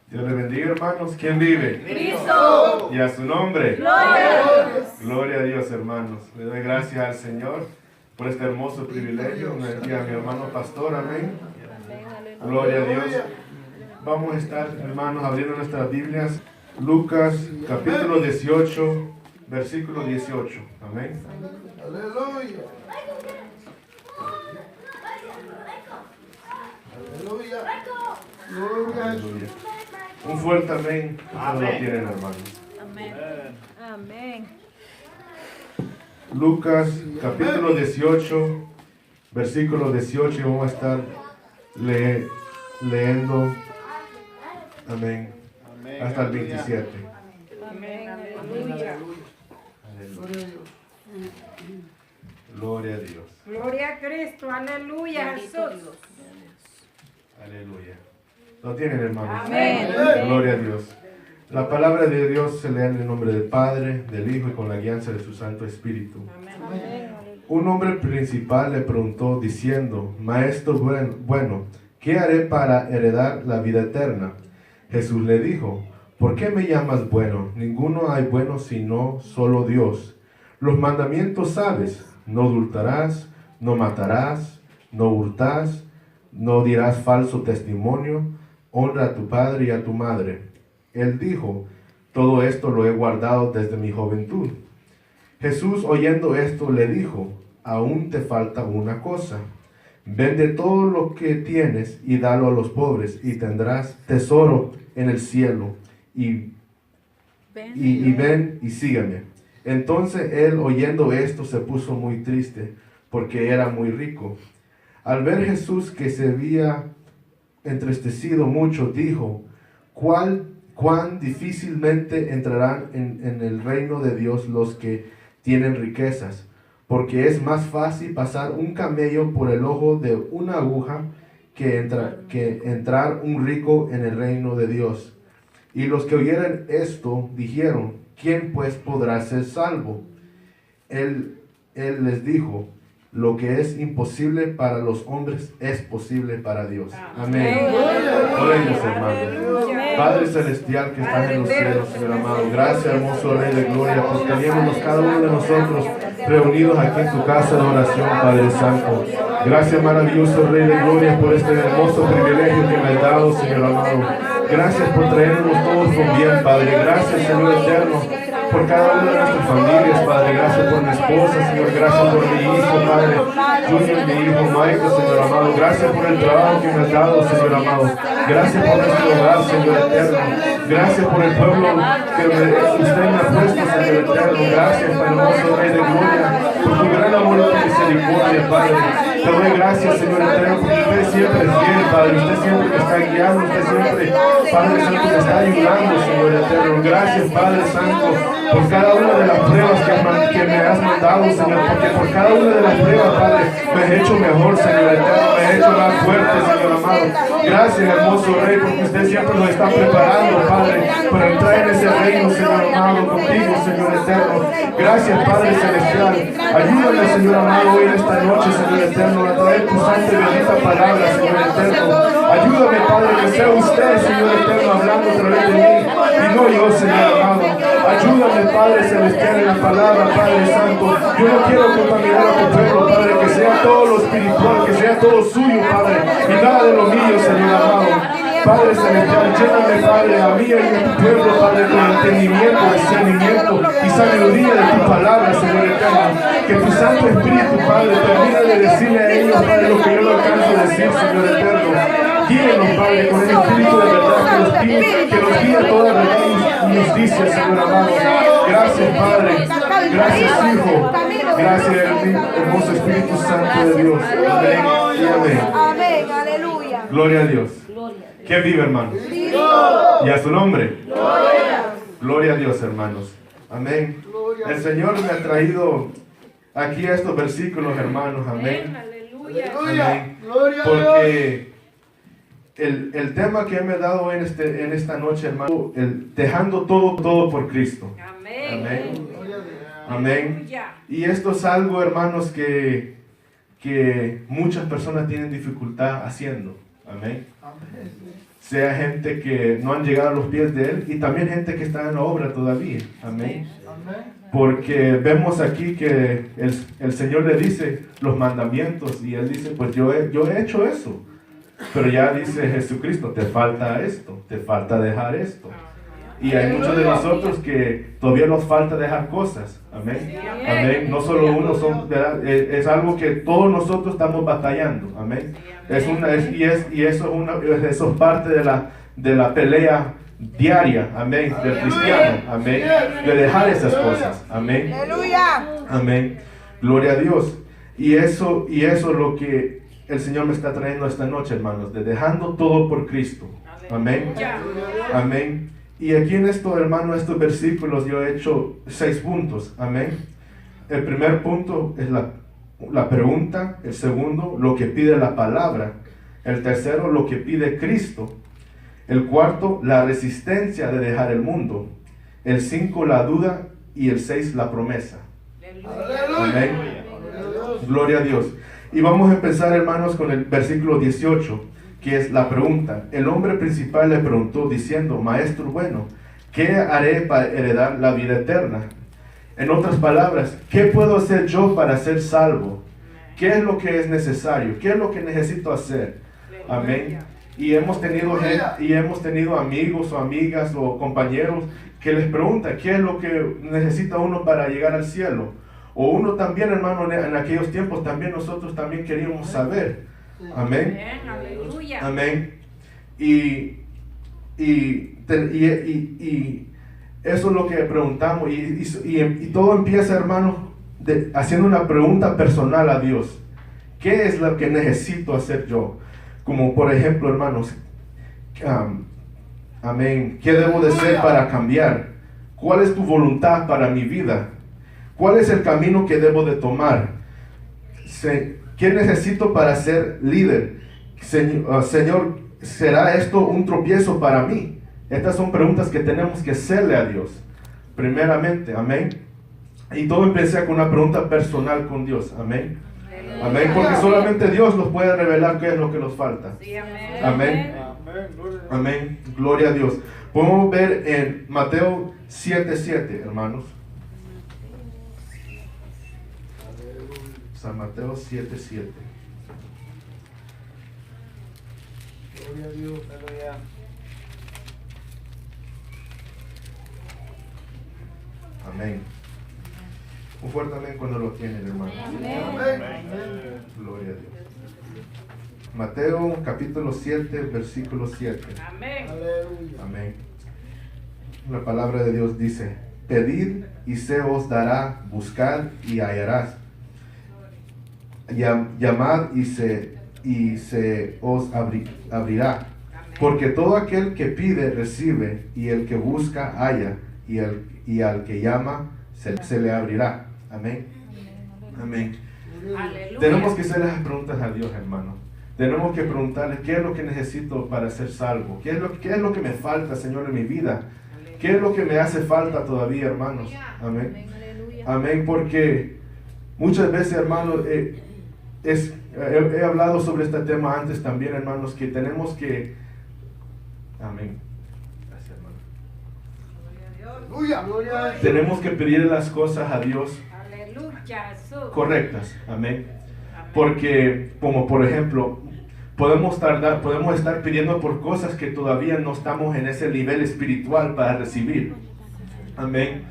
Dios le bendiga, hermanos. ¿Quién vive? Cristo. Y a su nombre. Gloria a Dios. Gloria a Dios, hermanos. Le doy gracias al Señor por este hermoso privilegio. Y a mi hermano pastor, amén. Gloria a Dios. Vamos a estar, hermanos, abriendo nuestras Biblias. Lucas, capítulo 18, versículo 18. Amén. Aleluya. Aleluya. Gloria a Jesús. Aleluya. Un fuerte amén. Todos lo tienen, hermanos. Amén. Amén. Lucas, capítulo 18, versículo 18. Y vamos a estar leyendo, amén, hasta el 27. Amén. Aleluya. Aleluya. Gloria a Dios. Gloria a Cristo, aleluya, Jesús. Aleluya. ¿Lo tienen, hermanos? Amén. Gloria a Dios. La palabra de Dios se lee en el nombre del Padre, del Hijo y con la guianza de su Santo Espíritu. Amén. Un hombre principal le preguntó diciendo: Maestro bueno, ¿qué haré para heredar la vida eterna? Jesús le dijo: ¿Por qué me llamas bueno? Ninguno hay bueno sino solo Dios. Los mandamientos sabes: no adulterarás, no matarás, no hurtarás, no dirás falso testimonio, honra a tu padre y a tu madre. Él dijo: todo esto lo he guardado desde mi juventud. Jesús, oyendo esto, le dijo: aún te falta una cosa. Vende todo lo que tienes y dalo a los pobres, y tendrás tesoro en el cielo. Y ven y sígueme. Entonces él, oyendo esto, se puso muy triste, porque era muy rico. Al ver Jesús que se había entristecido mucho, dijo: cuán difícilmente entrarán en el reino de Dios los que tienen riquezas, porque es más fácil pasar un camello por el ojo de una aguja que entrar un rico en el reino de Dios. Y los que oyeron esto dijeron: ¿quién pues podrá ser salvo? Él les dijo: lo que es imposible para los hombres es posible para Dios. Amén. Gloria a Dios, hermanos. Padre celestial que estás en los cielos, Señor amado, gracias, hermoso Rey de Gloria, por tenernos cada uno de nosotros reunidos aquí en tu casa de oración, Padre Santo. Gracias, maravilloso Rey de Gloria, por este hermoso privilegio que me has dado, Señor amado. Gracias por traernos todos con bien, Padre. Gracias, Señor eterno, por cada una de nuestras familias, Padre. Gracias por mi esposa, Señor. Gracias por mi hijo, Padre. Junior, mi hijo, Michael, Señor amado. Gracias por el trabajo que me has dado, Señor amado. Gracias por nuestro hogar, Señor eterno. Gracias por el pueblo que usted me ha puesto, Señor eterno. Gracias, hermoso Rey de Gloria, por tu gran amor y tu misericordia, Padre. Te doy gracias, Señor eterno, porque usted siempre es fiel, Padre. Usted siempre me está guiando, usted siempre, Padre Santo, me está ayudando, Señor eterno. Gracias, Padre Santo, por cada una de las pruebas que me has mandado, Señor, porque por cada una de las pruebas, Padre, me has hecho mejor, Señor eterno, me has hecho más fuerte, Señor amado. Gracias, hermoso Rey, porque usted siempre nos está preparando, Padre, para entrar en ese reino, Señor amado, contigo, Señor eterno. Gracias, Padre celestial. Ayúdame, Señor amado, hoy en esta noche, Señor eterno, a traer tu santa y bendita palabra, Señor eterno. Ayúdame, Padre, que sea usted, Señor eterno, hablando a través de mí y no yo, Señor amado. Ayúdame, Padre celestial, en la palabra, Padre santo. Yo no quiero contaminar a tu pueblo, Padre, que sea todo lo espiritual, que sea todo suyo, Padre, y nada de lo mío, Señor amado. Padre celestial, lléname, Padre, a mí y a tu pueblo, Padre, con entendimiento, discernimiento y sabiduría de tu palabra, Señor eterno. Que tu Santo Espíritu, Padre, termine de decirle a ellos, Padre, lo que yo no alcanzo a decir, Señor eterno. Guíenos, Padre, con el Espíritu de verdad que nos guíe a toda verdad y justicia, Señor amado. Gracias, Padre. Gracias, Hijo. Gracias, hermoso Espíritu Santo de Dios. Amén y amén. Amén, aleluya. Gloria a Dios. ¿Quién vive, hermanos? Y a su nombre. Gloria a Dios, hermanos. Amén. El Señor me ha traído aquí a estos versículos, hermanos. Amén. Amén. Porque el tema que me ha dado en esta noche, hermano, dejando todo por Cristo. Amén. Amén. Y esto es algo, hermanos, que muchas personas tienen dificultad haciendo. Amén. sea gente que no han llegado a los pies de Él y también gente que está en la obra todavía. Amén. Porque vemos aquí que el Señor le dice los mandamientos y Él dice, pues yo he hecho eso. Pero ya dice Jesucristo, te falta esto, te falta dejar esto. Y hay muchos de nosotros que todavía nos falta dejar cosas. Amén. Amén. No solo uno, ¿verdad? Es algo que todos nosotros estamos batallando. Amén. Eso es parte de la pelea diaria. Amén. Del cristiano. Amén. De dejar esas cosas. Amén. Aleluya. Amén. Gloria a Dios. Y eso es lo que el Señor me está trayendo esta noche, hermanos. De dejando todo por Cristo. Amén. Amén. Y aquí en esto, hermano, estos versículos yo he hecho 6 puntos. Amén. El primer punto es la pregunta. El segundo, lo que pide la palabra. El tercero, lo que pide Cristo. El cuarto, la resistencia de dejar el mundo. El 5, la duda. Y el 6, la promesa. Amén. Gloria a Dios. Y vamos a empezar, hermanos, con el versículo 18. Que es la pregunta. El hombre principal le preguntó diciendo, Maestro bueno, ¿qué haré para heredar la vida eterna? En otras palabras, ¿qué puedo hacer yo para ser salvo? ¿Qué es lo que es necesario? ¿Qué es lo que necesito hacer? Amén. Y hemos tenido amigos o amigas o compañeros que les preguntan, ¿qué es lo que necesita uno para llegar al cielo? O uno también, hermano, en aquellos tiempos también nosotros también queríamos saber. Amén. Amén. Y eso es lo que preguntamos. Y todo empieza, hermano, haciendo una pregunta personal a Dios. ¿Qué es lo que necesito hacer yo? Como por ejemplo, hermanos, amén. ¿Qué debo de hacer para cambiar? ¿Cuál es tu voluntad para mi vida? ¿Cuál es el camino que debo de tomar? ¿Qué necesito para ser líder? Señor, ¿será esto un tropiezo para mí? Estas son preguntas que tenemos que hacerle a Dios. Primeramente, amén. Y todo empieza con una pregunta personal con Dios, amén. Amén, porque solamente Dios nos puede revelar qué es lo que nos falta. Amén. Amén. Gloria a Dios. Podemos ver en Mateo 7:7, hermanos. San Mateo 7:7. Gloria a Dios. Aleluya. Amén. Un fuerte amén cuando lo tienen, hermanos. Amén. Gloria a Dios. Mateo capítulo 7, versículo 7. Aleluya. Amén. La palabra de Dios dice, pedid y se os dará, buscad y hallarás. Llamad y se os abrirá. Porque todo aquel que pide recibe, y el que busca halla, y al que llama se le abrirá. Amén. Amén. Tenemos que hacer las preguntas a Dios, hermano. Tenemos que preguntarle qué es lo que necesito para ser salvo. ¿Qué es lo que me falta, Señor, en mi vida? ¿Qué es lo que me hace falta todavía, hermanos? Amén. Amén, porque muchas veces, hermanos, he hablado sobre este tema antes también, hermanos, que tenemos que... Amén. Gracias, hermano. Aleluya. Tenemos que pedir las cosas a Dios correctas. Amén. Porque, como por ejemplo, podemos estar pidiendo por cosas que todavía no estamos en ese nivel espiritual para recibir. Amén.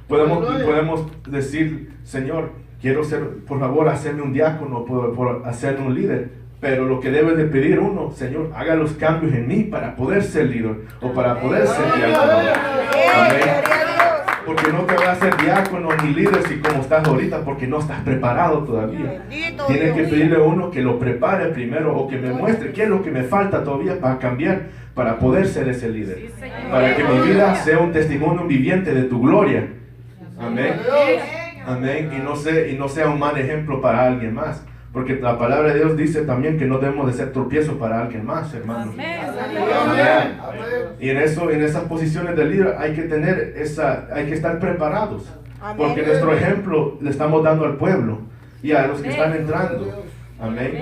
Podemos decir, Señor, quiero ser, por favor, hacerme un diácono, por hacerme un líder. Pero lo que debe de pedir uno, Señor, haga los cambios en mí para poder ser líder o para poder ser diácono. Amén. Porque no te vas a hacer diácono ni líder si como estás ahorita, porque no estás preparado todavía. Tienes que pedirle a uno que lo prepare primero o que me muestre qué es lo que me falta todavía para cambiar, para poder ser ese líder. Para que mi vida sea un testimonio viviente de tu gloria. Amén. Amén. Y no sea un mal ejemplo para alguien más. Porque la palabra de Dios dice también que no debemos de ser tropiezo para alguien más, hermanos. Amén. Y en esas posiciones de líder hay que estar preparados. Porque nuestro ejemplo le estamos dando al pueblo y a los que están entrando. Amén.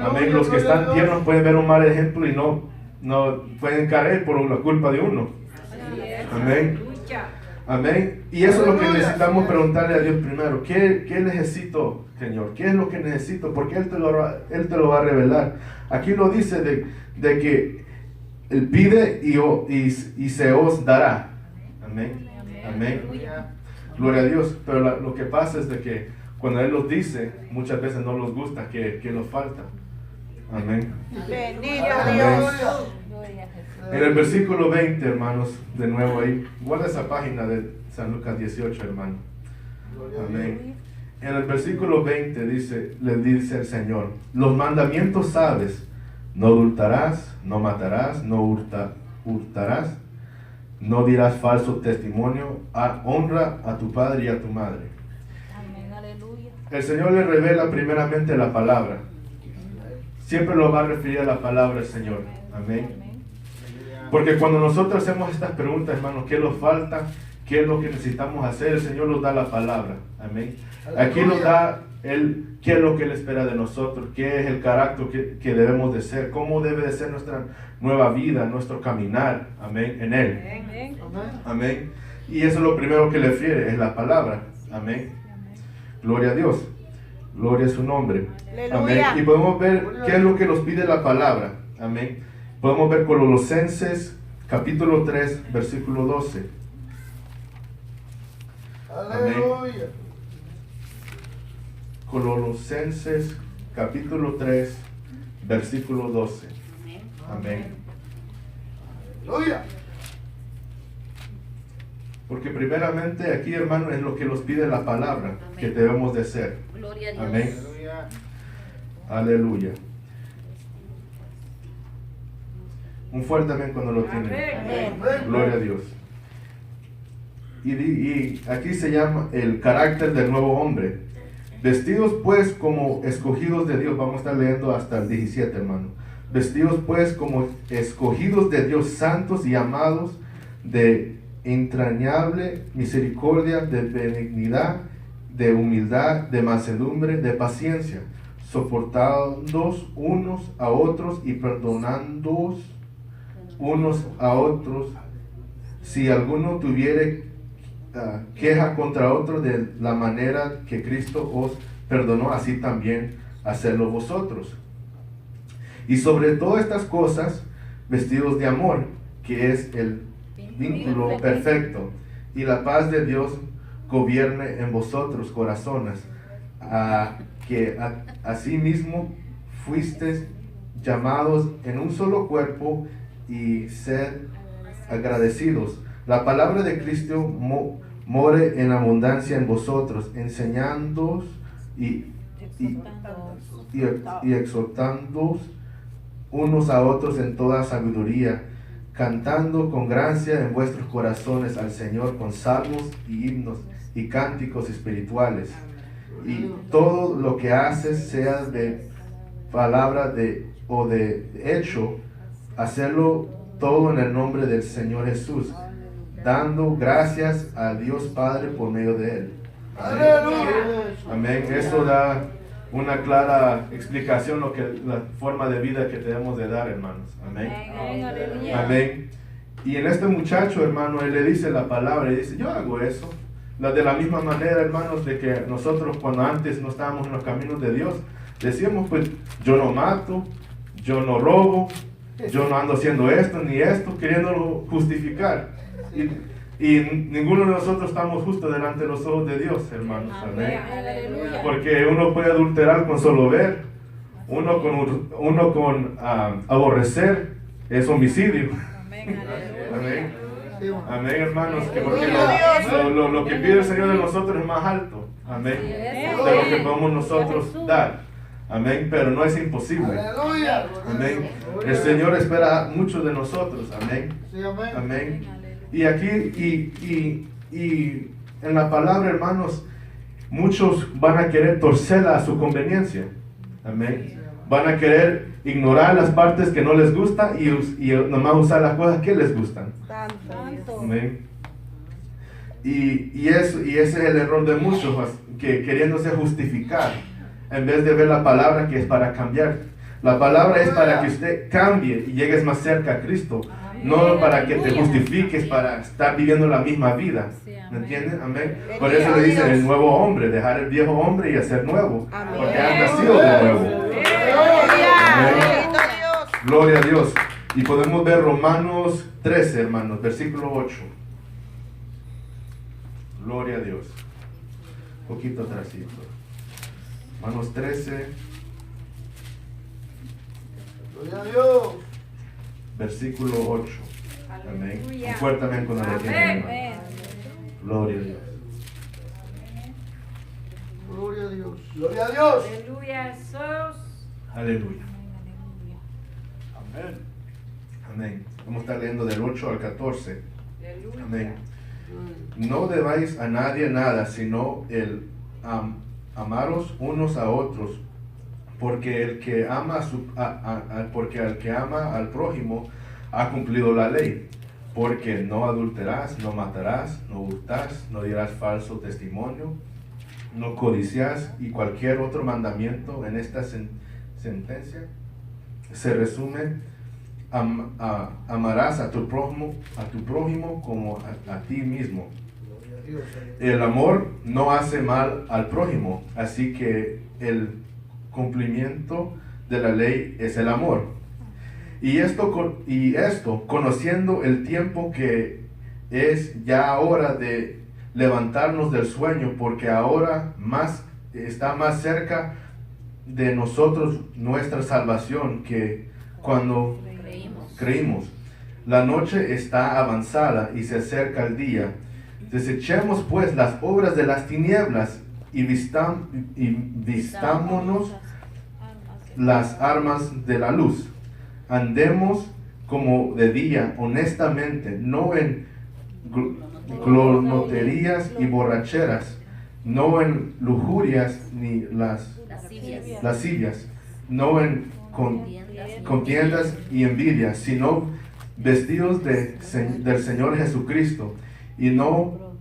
Amén. Los que están tiernos pueden ver un mal ejemplo y no no pueden caer por la culpa de uno. Amén. Aleluya. Amén. Y eso es lo que necesitamos preguntarle a Dios primero. ¿Qué necesito, Señor? ¿Qué es lo que necesito? Porque Él te lo va a revelar. Aquí lo dice de que Él pide y se os dará. Amén. Amén. Gloria a Dios. Pero lo que pasa es de que cuando Él los dice, muchas veces no nos gusta, que nos falta. Amén. Bendito Amén. Dios. En el versículo 20, hermanos, de nuevo ahí, guarda esa página de San Lucas 18, hermano. Amén. En el versículo 20 le dice el Señor, los mandamientos sabes, no adulterarás, no matarás, no hurtarás, no dirás falso testimonio, honra a tu padre y a tu madre. Amén, aleluya. El Señor le revela primeramente la palabra. Siempre lo va a referir a la palabra el Señor. Amén. Porque cuando nosotros hacemos estas preguntas, hermanos, ¿qué nos falta? ¿Qué es lo que necesitamos hacer? El Señor nos da la palabra. Amén. Aquí nos da Él, qué es lo que Él espera de nosotros, qué es el carácter que debemos de ser, cómo debe de ser nuestra nueva vida, nuestro caminar. Amén. En Él. Amén. Amén. Y eso es lo primero que le refiere, es la palabra. Amén. Gloria a Dios. Gloria a su nombre. Amén. Y podemos ver qué es lo que nos pide la palabra. Amén. Podemos ver Colosenses capítulo 3, versículo 12. Aleluya. Colosenses capítulo 3, versículo 12. Amén. Aleluya. Porque primeramente aquí, hermano, es lo que nos pide la palabra que debemos de ser. Gloria a Dios. Amén. Aleluya. Aleluya. Un fuerte amén cuando lo tienen. Amén. Gloria a Dios. Y aquí se llama el carácter del nuevo hombre. Vestidos pues como escogidos de Dios. Vamos a estar leyendo hasta el 17, hermano. Vestidos pues como escogidos de Dios, santos y amados, de entrañable misericordia, de benignidad, de humildad, de mansedumbre, de paciencia, soportándoos unos a otros y perdonándoos unos a otros, si alguno tuviere queja contra otro, de la manera que Cristo os perdonó, así también hacedlo vosotros. Y sobre todas estas cosas, vestidos de amor, que es el vínculo perfecto, y la paz de Dios gobierne en vosotros corazones, que asimismo fuisteis llamados en un solo cuerpo, y sed agradecidos. La palabra de Cristo more en abundancia en vosotros, enseñándoos y exhortándoos unos a otros en toda sabiduría, cantando con gracia en vuestros corazones al Señor con salmos y himnos y cánticos espirituales. Y todo lo que haces, sea de palabra o de hecho, hacerlo todo en el nombre del Señor Jesús, dando gracias a Dios Padre por medio de Él. Aleluya. Amén. Eso da una clara explicación la forma de vida que debemos de dar, hermanos. Amén. Amén, aleluya. Amén. Y en este muchacho, hermano, él le dice la palabra y dice, yo hago eso. De la misma manera, hermanos, de que nosotros cuando antes no estábamos en los caminos de Dios, decíamos, pues, yo no mato, yo no robo, yo no ando haciendo esto ni esto, queriéndolo justificar. Y ninguno de nosotros estamos justos delante de los ojos de Dios, hermanos. Amén. Aleluya. Porque uno puede adulterar con solo ver, uno con aborrecer es homicidio. Amén, aleluya. Amén. Amén, hermanos. Que porque lo que pide el Señor de nosotros es más alto. Amén. De lo que podemos nosotros dar. Amén. Pero no es imposible. Aleluya. Amén. El Señor espera mucho de nosotros. Amén. Sí, amén. Amén. Y aquí, y en la palabra, hermanos, muchos van a querer torcerla a su conveniencia. Amén. Van a querer ignorar las partes que no les gustan y nomás usar las cosas que les gustan. Santo. Amén. Y ese es el error de muchos, que queriéndose justificar, en vez de ver la palabra que es para cambiar. La palabra es para que usted cambie y llegues más cerca a Cristo. No para que te justifiques para estar viviendo la misma vida. ¿Me entienden? Amén. Por eso le dicen el nuevo hombre, dejar el viejo hombre y hacer nuevo. Porque han nacido de nuevo. Amén. Gloria a Dios. Y podemos ver Romanos 13, hermanos, versículo 8. Gloria a Dios. Un poquito atrásito. Romanos 13, Gloria a Dios. versículo 8. Amén. Aleluya. Fuertemente con la Amén. Gloria a Dios. Gloria a Dios. Gloria a Dios. Aleluya, Jesús. Aleluya. Amén. Amén. Vamos a estar leyendo del 8 al 14. Aleluya. Amén. No debáis a nadie nada, sino el amaros unos a otros, porque el que ama porque el que ama al prójimo ha cumplido la ley. Porque no adulterás, no matarás, no hurtarás, no dirás falso testimonio, no codiciarás, y cualquier otro mandamiento en esta sentencia se resume: amarás a tu prójimo como a ti mismo. Gloria a Dios. El amor no hace mal al prójimo, así que el cumplimiento de la ley es el amor. Y esto, conociendo el tiempo que es ya hora de levantarnos del sueño, porque ahora está más cerca de nosotros nuestra salvación que cuando creímos. La noche está avanzada y se acerca el día. Desechemos pues las obras de las tinieblas y vistámonos las armas de la luz. Andemos como de día, honestamente, no en glotonerías y borracheras, no en lujurias ni lascivias, no en contiendas y envidias, sino vestidos del Señor Jesucristo, y no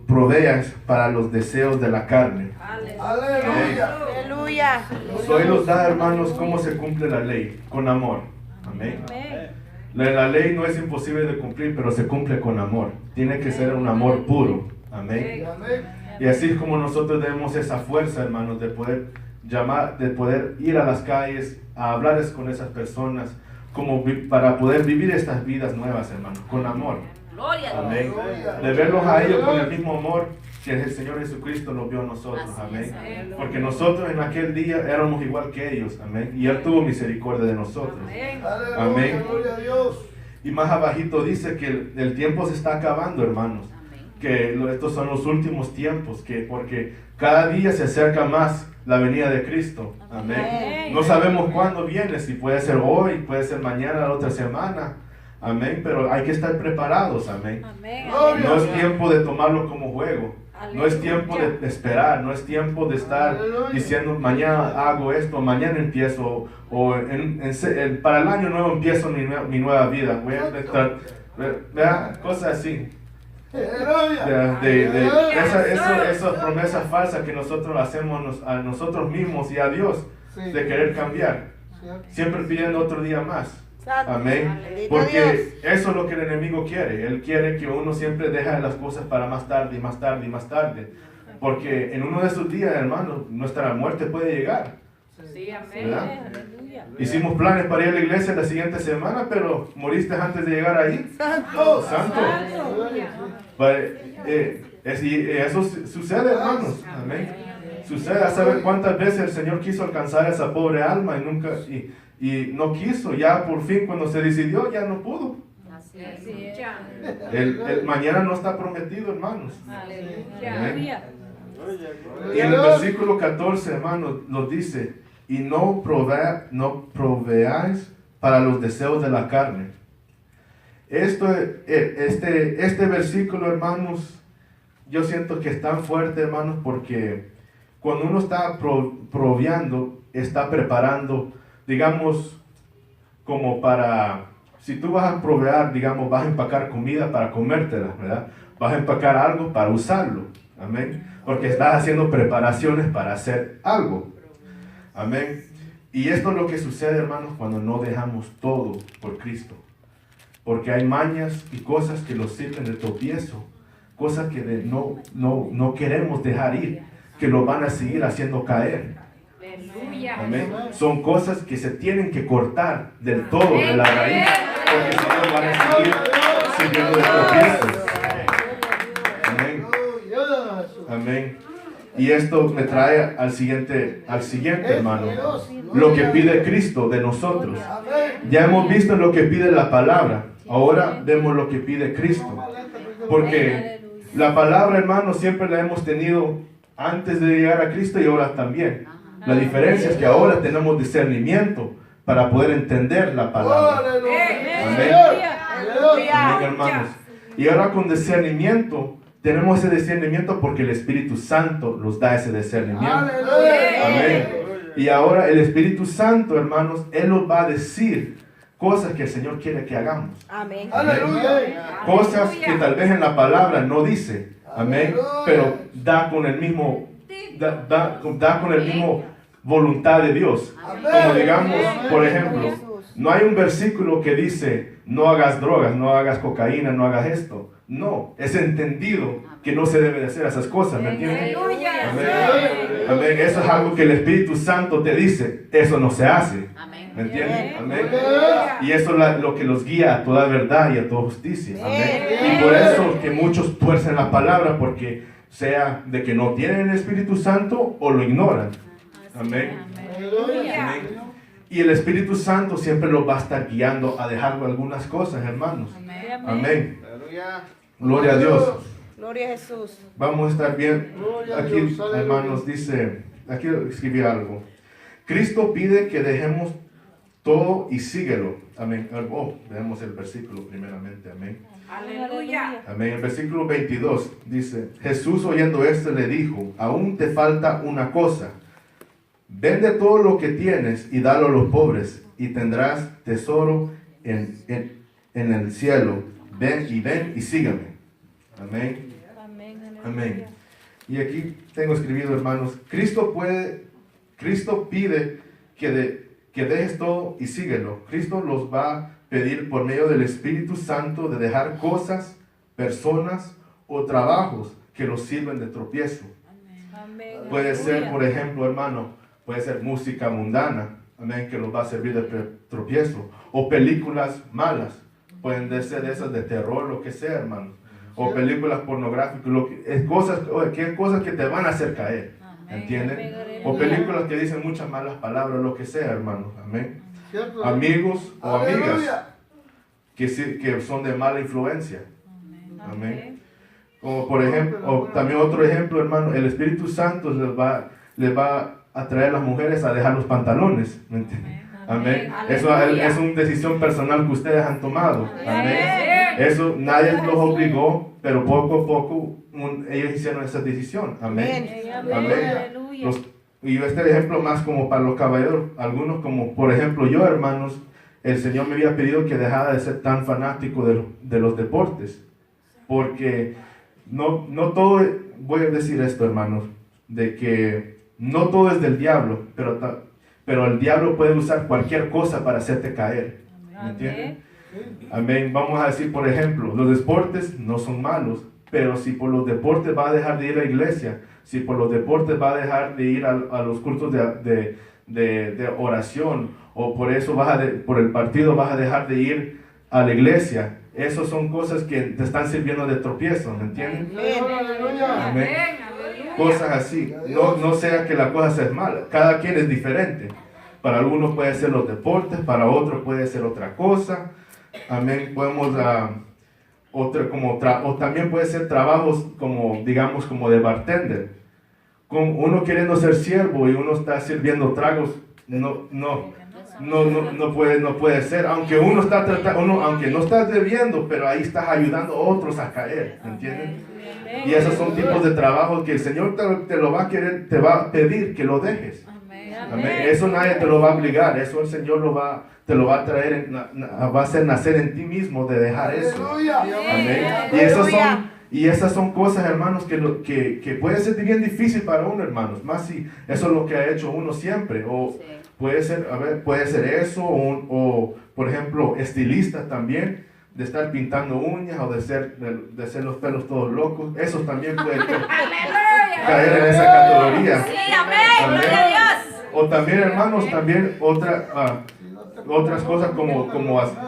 proveas para los deseos de la carne. Aleluya. Aleluya. Hoy nos da, hermanos, cómo se cumple la ley, con amor. Amén. La ley no es imposible de cumplir, pero se cumple con amor. Tiene que ser un amor puro. Amén. Amén. Y así es como nosotros debemos esa fuerza, hermanos, de poder de poder ir a las calles a hablarles con esas personas, para poder vivir estas vidas nuevas, hermanos, con amor. Amén. De verlos a ellos con el mismo amor que el Señor Jesucristo nos vio a nosotros. Amén. Porque nosotros en aquel día éramos igual que ellos. Amén. Y Él tuvo misericordia de nosotros. Amén. Gloria a Dios. Y más abajito dice que el tiempo se está acabando, hermanos. Que estos son los últimos tiempos, porque cada día se acerca más la venida de Cristo. Amén. No sabemos cuándo viene, si puede ser hoy, puede ser mañana, la otra semana. Amén. Pero hay que estar preparados. Amén. No es tiempo de tomarlo como juego. No es tiempo de esperar, no es tiempo de estar diciendo mañana hago esto, mañana empiezo, o para el año nuevo empiezo mi nueva vida. Voy a estar, ¿verdad? Cosas así. Esas promesas falsas que nosotros hacemos a nosotros mismos y a Dios, de querer cambiar, siempre pidiendo otro día más. Amén. Porque eso es lo que el enemigo quiere. Él quiere que uno siempre deje las cosas para más tarde y más tarde y más tarde. Porque en uno de esos días, hermanos, nuestra muerte puede llegar. ¿Verdad? Hicimos planes para ir a la iglesia la siguiente semana, pero moriste antes de llegar ahí. Santo. Santo. Eso sucede, hermanos. Amén. Sucede. A saber cuántas veces el Señor quiso alcanzar a esa pobre alma y nunca y no quiso. Ya por fin, cuando se decidió, ya no pudo. El mañana no está prometido, hermanos. Amén. Y en el versículo 14, hermanos, nos dice: y no proveáis para los deseos de la carne. Este versículo, hermanos, yo siento que es tan fuerte, hermanos, porque cuando uno está proveando, está preparando, digamos, como si tú vas a proveer, digamos, vas a empacar comida para comértela, ¿verdad? Vas a empacar algo para usarlo, amén, porque estás haciendo preparaciones para hacer algo, amén. Y esto es lo que sucede, hermanos, cuando no dejamos todo por Cristo. Porque hay mañas y cosas que nos sirven de tropiezo, cosas que no queremos dejar ir, que lo van a seguir haciendo caer. Aleluya. Amén. Son cosas que se tienen que cortar del todo, de la raíz, porque si no van a seguir sirviendo de tropiezos. Amén. Amén. Y esto me trae al siguiente, hermano, lo que pide Cristo de nosotros. Ya hemos visto lo que pide la palabra, ahora vemos lo que pide Cristo. Porque la palabra, hermano, siempre la hemos tenido antes de llegar a Cristo y ahora también. La diferencia es que ahora tenemos discernimiento para poder entender la palabra. Amén. Amén, hermanos. Y ahora con discernimiento, tenemos ese discernimiento porque el Espíritu Santo nos da ese discernimiento. Amén. Y ahora el Espíritu Santo, hermanos, Él nos va a decir cosas que el Señor quiere que hagamos. Amén. Cosas que tal vez en la palabra no dice. Amén. Pero da con el mismo voluntad de Dios. Como digamos, por ejemplo, no hay un versículo que dice no hagas drogas, no hagas cocaína, no hagas esto. No, es entendido que no se debe de hacer esas cosas, ¿me entiendes? Amén. Amén. Eso es algo que el Espíritu Santo te dice, eso no se hace. ¿Me entiendes? Amén. Y eso es lo que los guía a toda verdad y a toda justicia. Amén. Y por eso que muchos tuercen la palabra, porque sea de que no tienen el Espíritu Santo o lo ignoran. Amén. Amén. Y el Espíritu Santo siempre los va a estar guiando a dejar algunas cosas, hermanos. Amén. Gloria a Dios. Gloria a Jesús. Vamos a estar bien. Aquí, hermanos, dice, aquí escribí algo. Cristo pide que dejemos todo y síguelo. Amén. Veamos el versículo primeramente. Amén. Aleluya. Amén. El versículo 22 dice, Jesús oyendo esto le dijo, aún te falta una cosa. Vende todo lo que tienes y dalo a los pobres y tendrás tesoro en el cielo. Ven y sígame. Amén. Amén. Y aquí tengo escribido, hermanos, Cristo pide que dejes todo y síguelo. Cristo los va a pedir por medio del Espíritu Santo de dejar cosas, personas o trabajos que los sirven de tropiezo. Puede ser, por ejemplo, hermano, puede ser música mundana, amén, que los va a servir de tropiezo. O películas malas, pueden ser de esas de terror, lo que sea, hermano. O películas pornográficas, cosas que te van a hacer caer, ¿entienden? O películas que dicen muchas malas palabras, lo que sea, hermano, amén. Amigos o amigas que son de mala influencia, amén. Como por ejemplo, o también otro ejemplo, hermano, el Espíritu Santo les va a atraer a las mujeres a dejar los pantalones, ¿me entienden? Amén. Eso es una decisión personal que ustedes han tomado. Amén. Eso nadie los obligó, pero poco a poco ellos hicieron esa decisión. Amén. Amén. Y este ejemplo más como para los caballeros, algunos como por ejemplo yo, hermanos, el Señor me había pedido que dejara de ser tan fanático de los deportes, porque no todo, voy a decir esto, hermanos, de que no todo es del diablo, pero el diablo puede usar cualquier cosa para hacerte caer, ¿me entienden? Amén. Vamos a decir, por ejemplo, los deportes no son malos, pero si por los deportes va a dejar de ir a la iglesia, si por los deportes va a dejar de ir a los cultos de oración, o por eso por el partido vas a dejar de ir a la iglesia, esas son cosas que te están sirviendo de tropiezo, ¿me entienden? Amén. Cosas así, no sea que la cosa sea mala, cada quien es diferente. Para algunos puede ser los deportes, para otros puede ser otra cosa. Amén. Podemos o también puede ser trabajos como, digamos, como de bartender. Con uno queriendo ser siervo y uno está sirviendo tragos, no puede ser. Aunque aunque no estás bebiendo, pero ahí estás ayudando a otros a caer, ¿me entienden? Y esos son tipos de trabajos que el Señor te va a pedir que lo dejes. Amén. Eso nadie te lo va a obligar, eso el Señor te lo va a traer, va a hacer nacer en ti mismo de dejar eso. Amén. Y Y esas son cosas, hermanos, que puede ser bien difícil para uno, hermanos. Más si eso es lo que ha hecho uno siempre. O Sí. puede ser, puede ser eso, o por ejemplo, estilista también, de estar pintando uñas o de hacer los pelos todos locos. Eso también puede Aleluya. caer en esa categoría. Sí, amén. Gloria a Dios. O también, hermanos, también otras cosas como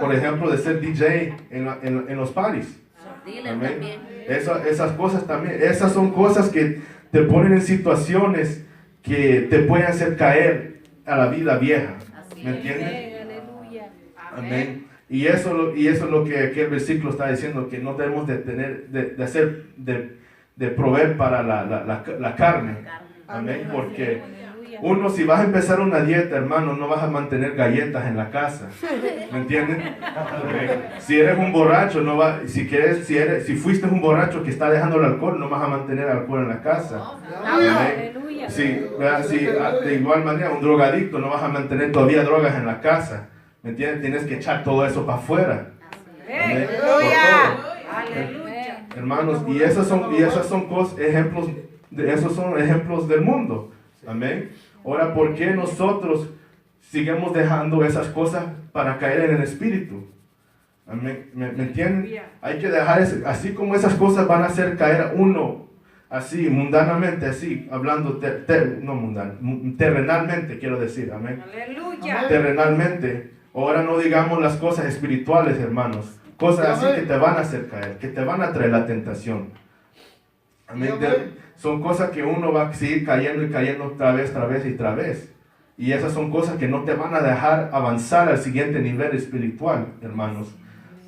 por ejemplo, de ser DJ en los parties. Dealer Amén. también. Esas cosas también, esas son cosas que te ponen en situaciones que te pueden hacer caer a la vida vieja. Así ¿Me es. entiendes? Aleluya. Amén. Y eso es lo que aquí el versículo está diciendo, que no debemos de tener, de proveer para la carne. Amén. Porque uno, si vas a empezar una dieta, hermano, no vas a mantener galletas en la casa. ¿Me entienden? Si eres un borracho, si fuiste un borracho que está dejando el alcohol, no vas a mantener alcohol en la casa. Amén. Aleluya. De igual manera, un drogadicto, no vas a mantener todavía drogas en la casa. ¿Me entiendes? Tienes que echar todo eso para afuera. Amén. Por todo. Aleluya. Hermanos, y esas son cosas, esos son ejemplos del mundo. Amén. Ahora, ¿por qué nosotros seguimos dejando esas cosas para caer en el espíritu? Amén. ¿Me entienden? Hay que dejar eso, así como esas cosas van a hacer caer a uno, así, mundanamente, así, hablando, terrenalmente, quiero decir, amén. Aleluya. Terrenalmente. Ahora no digamos las cosas espirituales, hermanos. Cosas así que te van a hacer caer, que te van a traer la tentación. Amén. Son cosas que uno va a seguir cayendo y cayendo otra vez. Y esas son cosas que no te van a dejar avanzar al siguiente nivel espiritual, hermanos.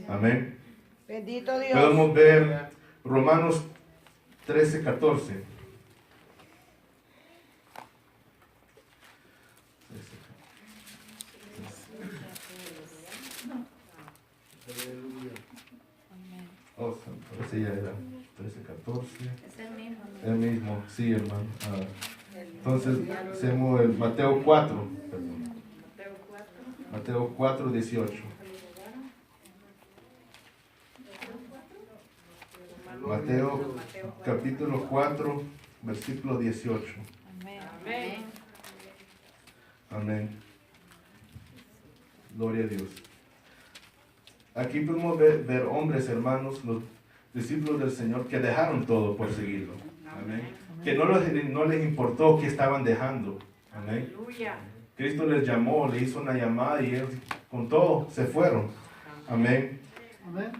Amén. Bendito Dios. Podemos ver Romanos 13:14. Oh, ese ya era 13:14. Es el mismo. El mismo, sí, hermano. Entonces, hacemos el Mateo 4. Perdón. Mateo 4:18. Mateo capítulo 4, versículo 18. Amén. Amén. Gloria a Dios. Aquí podemos ver hombres, hermanos, los discípulos del Señor, que dejaron todo por seguirlo. Amén. Que no les importó qué estaban dejando. Amén. Aleluya. Cristo les llamó, le hizo una llamada y ellos con todo se fueron. Amén.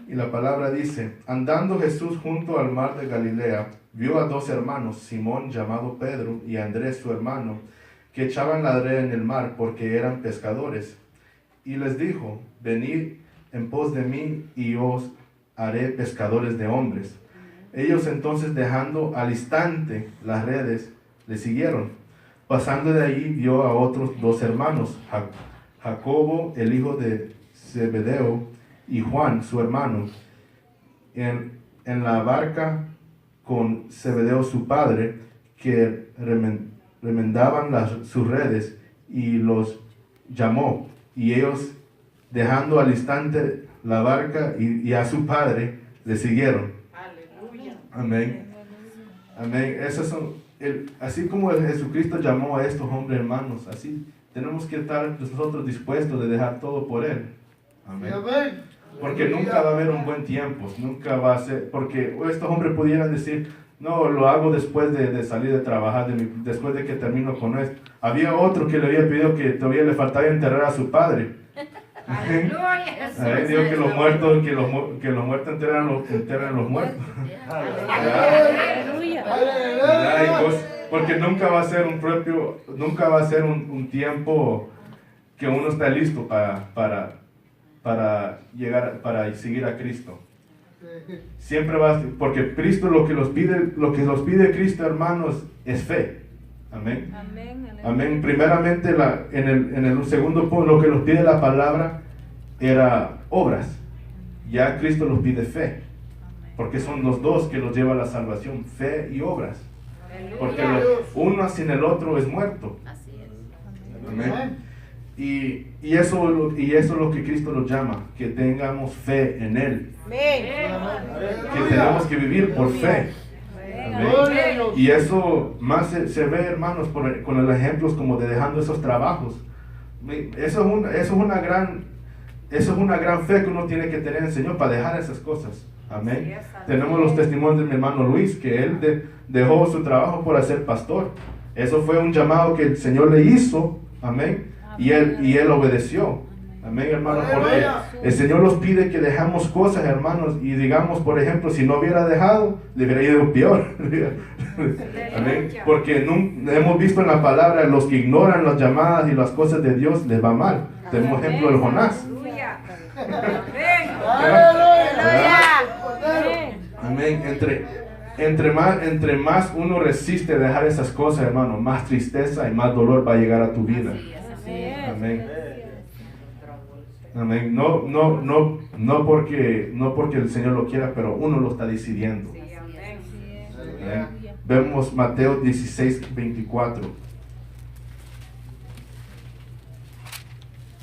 Y la palabra dice, andando Jesús junto al mar de Galilea, vio a dos hermanos, Simón llamado Pedro y Andrés su hermano, que echaban la red en el mar porque eran pescadores. Y les dijo, venid en pos de mí y os haré pescadores de hombres. Ellos entonces, dejando al instante las redes, le siguieron. Pasando de allí vio a otros dos hermanos, Jacobo, el hijo de Zebedeo, y Juan, su hermano, en la barca con Zebedeo su padre, que remendaban sus redes, y los llamó. Y ellos, dejando al instante la barca y a su padre, le siguieron. Aleluya. Amén. Amén. Esos son, así como Jesucristo llamó a estos hombres hermanos, así tenemos que estar nosotros dispuestos de dejar todo por Él. Amén. Porque nunca va a haber un buen tiempo, nunca va a ser, porque estos hombres pudieran decir, no, lo hago después de salir de trabajar, después de que termino con esto. Había otro que le había pedido que todavía le faltaba enterrar a su padre. Aleluya. Ahí dijo que los muertos enterran los muertos. Aleluya. Porque nunca va a ser un tiempo que uno está listo para seguir a Cristo. Siempre va a ser, porque Cristo lo que nos pide Cristo, hermanos, es fe. Amén. Amén. Primeramente, en el segundo punto, lo que nos pide la palabra era obras. Ya Cristo nos pide fe. Porque son los dos que nos lleva a la salvación, fe y obras. Porque uno sin el otro es muerto. Así es. Amén. Y eso es lo que Cristo nos llama, que tengamos fe en Él, que tenemos que vivir por fe. Amén. Gloria a Dios. Y eso más se ve, hermanos, con los ejemplos como de dejando esos trabajos. Eso es una gran fe que uno tiene que tener en el Señor para dejar esas cosas. Amén. Tenemos los testimonios de mi hermano Luis, que él dejó su trabajo por ser pastor. Eso fue un llamado que el Señor le hizo. Amén. Y él obedeció. Amén, hermanos, porque el Señor nos pide que dejamos cosas, hermanos, y digamos, por ejemplo, si no hubiera dejado, le hubiera ido peor. Amén. Porque hemos visto en la palabra, los que ignoran las llamadas y las cosas de Dios, les va mal. Tenemos ejemplo de Jonás. Aleluya. Amén. Entre más uno resiste dejar esas cosas, hermano, más tristeza y más dolor va a llegar a tu vida. Amén. Amén. No porque el Señor lo quiera, pero uno lo está decidiendo. Amén. Vemos Mateo 16:24.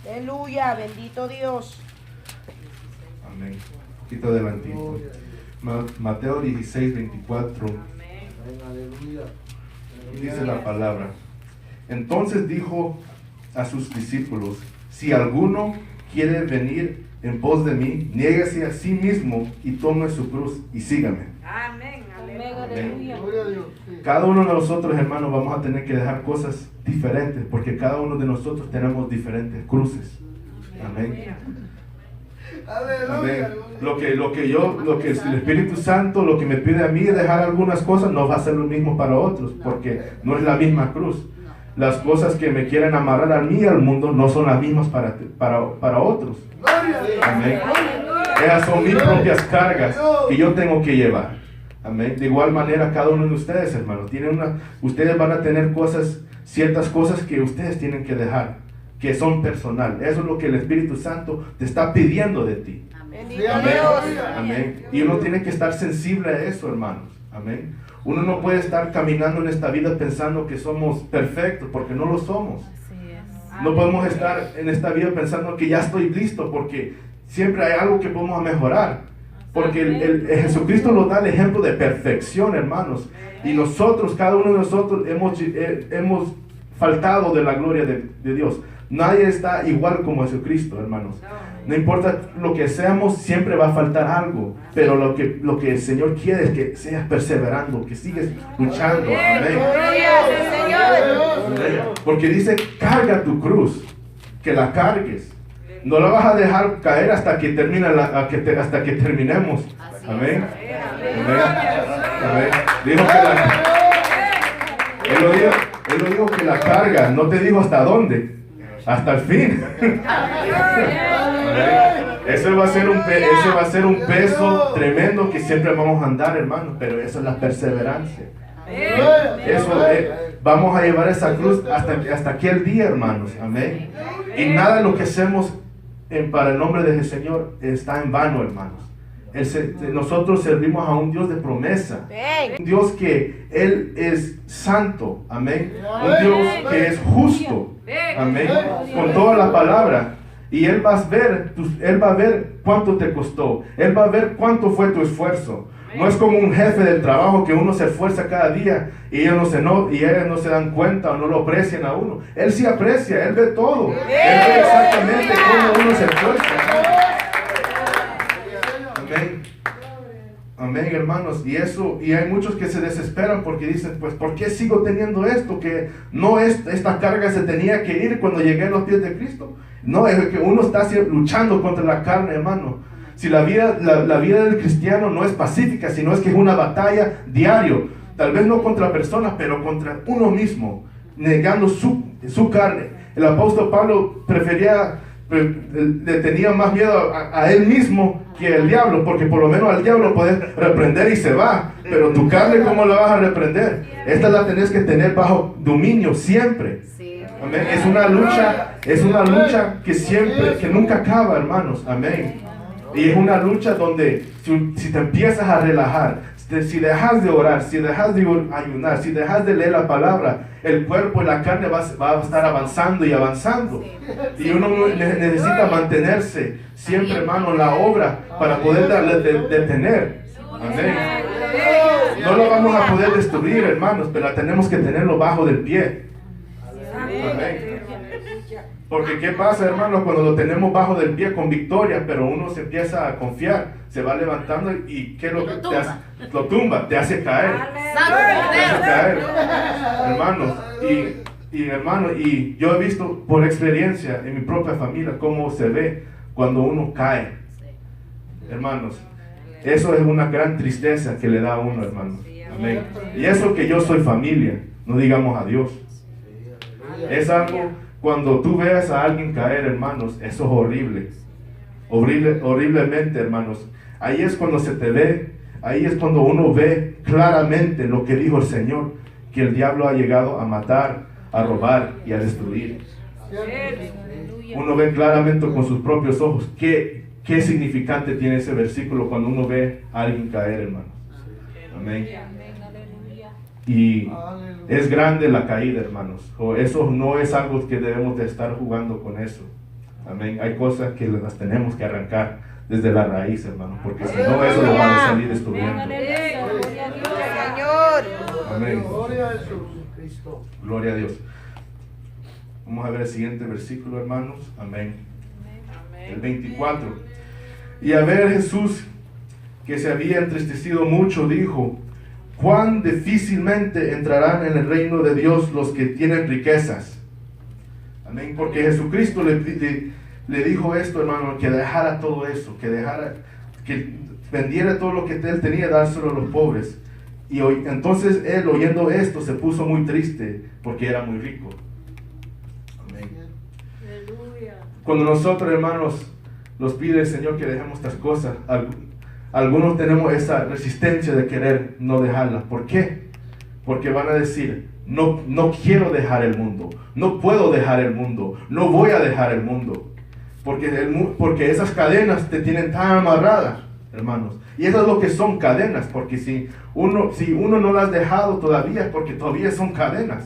Aleluya, bendito Dios. Amén. Un poquito adelantito. Mateo 16:24. Aleluya. Dice la palabra. Entonces dijo a sus discípulos: si alguno quiere venir en pos de mí, niéguese a sí mismo y tome su cruz y sígame. Amén. Aleluya. Gloria a Dios. Sí. Cada uno de nosotros, hermanos, vamos a tener que dejar cosas diferentes, porque cada uno de nosotros tenemos diferentes cruces. Amén. Aleluya. Amén. Lo que el Espíritu Santo, lo que me pide a mí dejar algunas cosas, no va a ser lo mismo para otros, porque no es la misma cruz. Las cosas que me quieren amarrar a mí y al mundo no son las mismas para otros. Gloria a Dios. Amén. Esas son mis propias cargas que yo tengo que llevar. Amén. De igual manera, cada uno de ustedes, hermanos, ustedes van a tener ciertas cosas que ustedes tienen que dejar, que son personal. Eso es lo que el Espíritu Santo te está pidiendo de ti. Bendito Amén. Dios. Amén. Y uno tiene que estar sensible a eso, hermanos. Amén. Uno no puede estar caminando en esta vida pensando que somos perfectos, porque no lo somos. No podemos estar en esta vida pensando que ya estoy listo, porque siempre hay algo que podemos mejorar. Porque el Jesucristo nos da el ejemplo de perfección, hermanos. Y nosotros, cada uno de nosotros, hemos faltado de la gloria de Dios. Nadie está igual como Jesucristo, hermanos. No importa lo que seamos, siempre va a faltar algo. Pero lo que el Señor quiere es que seas perseverando, que sigues luchando. Amén. Señor. Porque dice, carga tu cruz, que la cargues. No la vas a dejar caer hasta que hasta que terminemos. Amén. Amén. Dijo que él lo dijo que la carga, no te dijo hasta dónde, hasta el fin. Ese va a ser un peso tremendo que siempre vamos a andar, hermanos, pero eso es la perseverancia. Vamos a llevar esa cruz hasta aquel día, hermanos. Amén. Y nada de lo que hacemos para el nombre del Señor está en vano, hermanos. Nosotros servimos a un Dios de promesa, un Dios que Él es santo, amén, un Dios que es justo, amén, con toda la palabra. Y Él va a ver cuánto te costó, Él va a ver cuánto fue tu esfuerzo. No es como un jefe del trabajo que uno se esfuerza cada día y ellos no se dan cuenta o no lo aprecian a uno. Él sí aprecia, Él ve todo. Él ve exactamente cómo uno se esfuerza. Amén. Amén, hermanos. Y hay muchos que se desesperan porque dicen, pues, ¿por qué sigo teniendo esto? Que no esta carga se tenía que ir cuando llegué a los pies de Cristo. No, es que uno está luchando contra la carne, hermano. Si la vida del cristiano no es pacífica, sino es que es una batalla diario, tal vez no contra personas, pero contra uno mismo, negando su carne. El apóstol Pablo le tenía más miedo a él mismo que al diablo, porque por lo menos al diablo puedes reprender y se va, pero tu carne, ¿cómo la vas a reprender? Esta la tenés que tener bajo dominio siempre. Amén. Es una lucha que nunca acaba, hermanos. Amén. Y es una lucha donde si te empiezas a relajar, Si dejas de orar, si dejas de ayunar, si dejas de leer la palabra, el cuerpo y la carne va a estar avanzando y avanzando. Y uno necesita mantenerse siempre, hermano, en la obra para poder detener. Amén. No lo vamos a poder destruir, hermanos, pero tenemos que tenerlo bajo del pie. Amén. Porque ¿qué pasa, hermano? Cuando lo tenemos bajo del pie con victoria, pero uno se empieza a confiar, se va levantando y ¿qué es lo que te hace? Lo tumba, te hace caer. Te hace caer. Hermanos, y yo he visto por experiencia en mi propia familia cómo se ve cuando uno cae. Hermanos, eso es una gran tristeza que le da a uno, hermanos. Amén. Y eso que yo soy familia, no digamos a Dios. Es algo, cuando tú veas a alguien caer, hermanos, eso es horrible. Horriblemente, hermanos. Ahí es cuando se te ve, ahí es cuando uno ve claramente lo que dijo el Señor, que el diablo ha llegado a matar, a robar y a destruir. Uno ve claramente con sus propios ojos qué significante tiene ese versículo cuando uno ve a alguien caer, hermanos. Amén. Y es grande la caída, hermanos. Eso no es algo que debemos de estar jugando con eso. Amén. Hay cosas que las tenemos que arrancar desde la raíz, hermanos, porque si no, eso lo va a salir destruyendo. Señor. Amén. Gloria a Jesús. Gloria a Dios. Vamos a ver el siguiente versículo, hermanos. Amén. El 24. Y a ver Jesús, que se había entristecido mucho, dijo: cuán difícilmente entrarán en el reino de Dios los que tienen riquezas. Amén. Porque Jesucristo le dijo esto, hermano, que dejara todo eso, que vendiera todo lo que él tenía, dárselo a los pobres. Y entonces él, oyendo esto, se puso muy triste porque era muy rico. Amén. Cuando nosotros, hermanos, nos pide el Señor que dejemos estas cosas, algunos tenemos esa resistencia de querer no dejarlas. ¿Por qué? Porque van a decir: no quiero dejar el mundo, no puedo dejar el mundo, no voy a dejar el mundo. Porque esas cadenas te tienen tan amarradas, hermanos. Y eso es lo que son cadenas, porque si uno no las has dejado todavía, porque todavía son cadenas.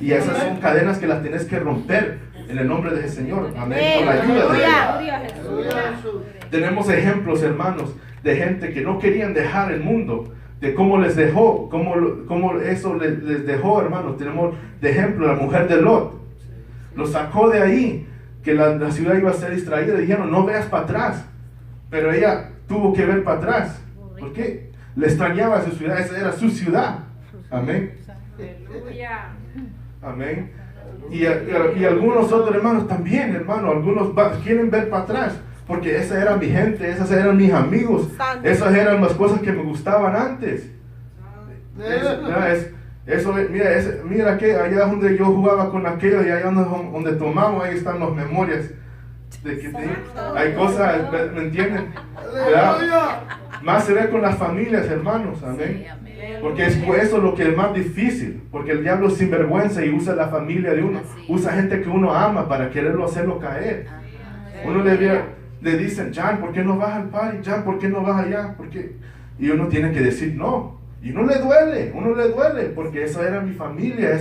Y esas son cadenas que las tienes que romper en el nombre del Señor. Amén. Con la ayuda de Dios. Tenemos ejemplos, hermanos, de gente que no querían dejar el mundo, de cómo les dejó, cómo eso les dejó, hermanos. Tenemos de ejemplo la mujer de Lot. Lo sacó de ahí, que la ciudad iba a ser distraída. Dijeron: no veas para atrás. Pero ella tuvo que ver para atrás. ¿Por qué? Le extrañaba su ciudad, esa era su ciudad. Amén. Amén. Y algunos otros hermanos también, hermanos, algunos quieren ver para atrás, porque esa era mi gente, esas eran mis amigos, esas eran las cosas que me gustaban antes. Mira que allá donde yo jugaba con aquellos, y allá donde tomamos, ahí están las memorias. Hay cosas, ¿me entienden? ¿Verdad? Más se ve con las familias, hermanos. Amén. Porque eso es lo que es más difícil, porque el diablo es sinvergüenza y usa la familia de uno, usa gente que uno ama para quererlo hacerlo caer. Uno le dicen: Jan, ¿por qué no vas al party? Jan, ¿por qué no vas allá? ¿Por qué? Y uno tiene que decir no. Y uno le duele, porque esa era mi familia,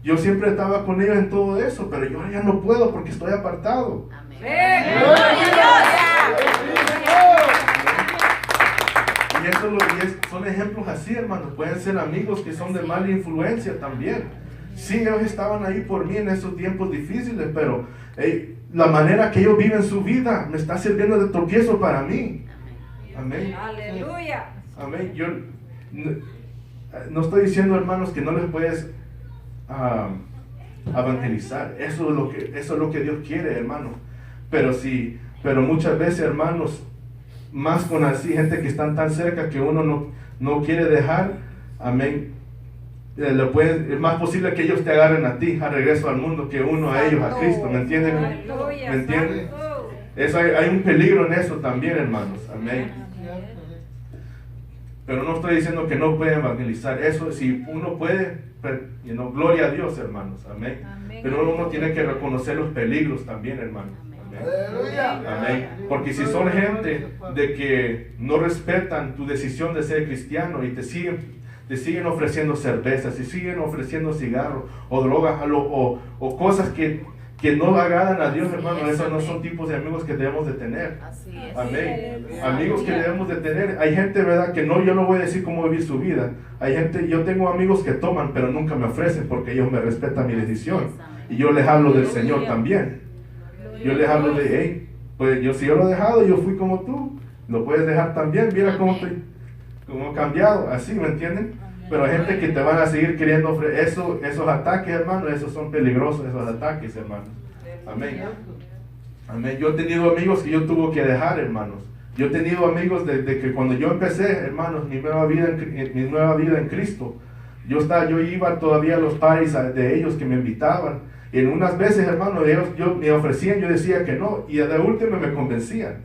yo siempre estaba con ellos en todo eso, pero yo ya no puedo porque estoy apartado. Y son ejemplos así, hermanos. Pueden ser amigos que son de mala influencia también. Sí, ellos estaban ahí por mí en esos tiempos difíciles, pero la manera que ellos viven su vida me está sirviendo de tropiezo para mí. Amén. Aleluya. Amén. Yo no estoy diciendo, hermanos, que no les puedes evangelizar. Eso es lo que Dios quiere, hermano. Pero muchas veces, hermanos, más con así gente que están tan cerca que uno no quiere dejar. Amén. Es más posible que ellos te agarren a ti a regreso al mundo que uno a ellos, a Cristo. ¿Me entienden? Aleluya. ¿Me entienden? Hay un peligro en eso también, hermanos. Amén. Pero no estoy diciendo que no pueden evangelizar. Eso, si uno puede, gloria a Dios, hermanos. Amén. Pero uno tiene que reconocer los peligros también, hermano. Amén. Porque si son gente de que no respetan tu decisión de ser cristiano y te siguen ofreciendo cervezas, y siguen ofreciendo cigarros o drogas o cosas que no agradan a Dios, hermano, esos no son tipos de amigos que debemos de tener. Así es. Amén. Amigos que debemos de tener. Hay gente, ¿verdad? Que no, yo no voy a decir cómo vivir su vida. Hay gente, yo tengo amigos que toman, pero nunca me ofrecen porque ellos me respetan mi decisión. Y yo les hablo del Señor también. Yo les hablo de, hey, pues si yo lo he dejado, yo fui como tú. Lo puedes dejar también. Mira cómo he cambiado. Así, ¿me entienden? Pero hay gente que te van a seguir queriendo ofrecer esos ataques, hermano. Esos son peligrosos, esos ataques, hermano. Amén. Amén. Yo he tenido amigos que yo tuve que dejar, hermanos. Yo he tenido amigos desde que cuando yo empecé, hermanos, mi nueva vida en Cristo. Yo iba todavía a los parties de ellos que me invitaban. Y en unas veces, hermano, ellos me ofrecían, yo decía que no. Y de último me convencían.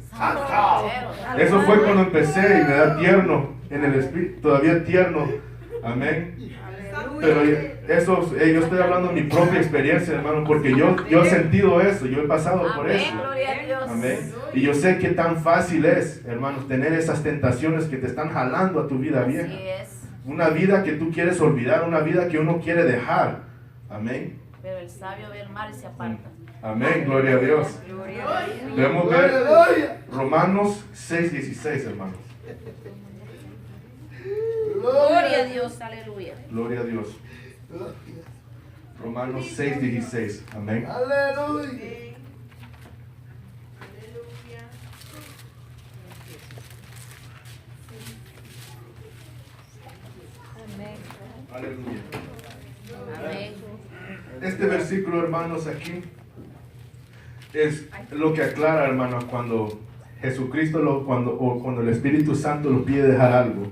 Eso fue cuando empecé y me da tierno en el espíritu, todavía tierno. Amén. Pero yo estoy hablando de mi propia experiencia, hermano, porque yo he sentido eso, yo he pasado por eso. Gloria a Dios. Amén. Y yo sé que tan fácil es, hermanos, tener esas tentaciones que te están jalando a tu vida vieja. Así es. Una vida que tú quieres olvidar, una vida que uno quiere dejar. Amén. Pero el sabio ve el mal y se aparta. Amén, gloria a Dios. Gloria a Dios. Debemos ver Romanos 6:16, hermanos. Gloria a Dios, aleluya. Gloria a Dios. Romanos 6:16. Amén. Aleluya. Aleluya. Amén. Este versículo, hermanos, aquí es lo que aclara, hermanos, cuando Jesucristo, cuando el Espíritu Santo nos pide dejar algo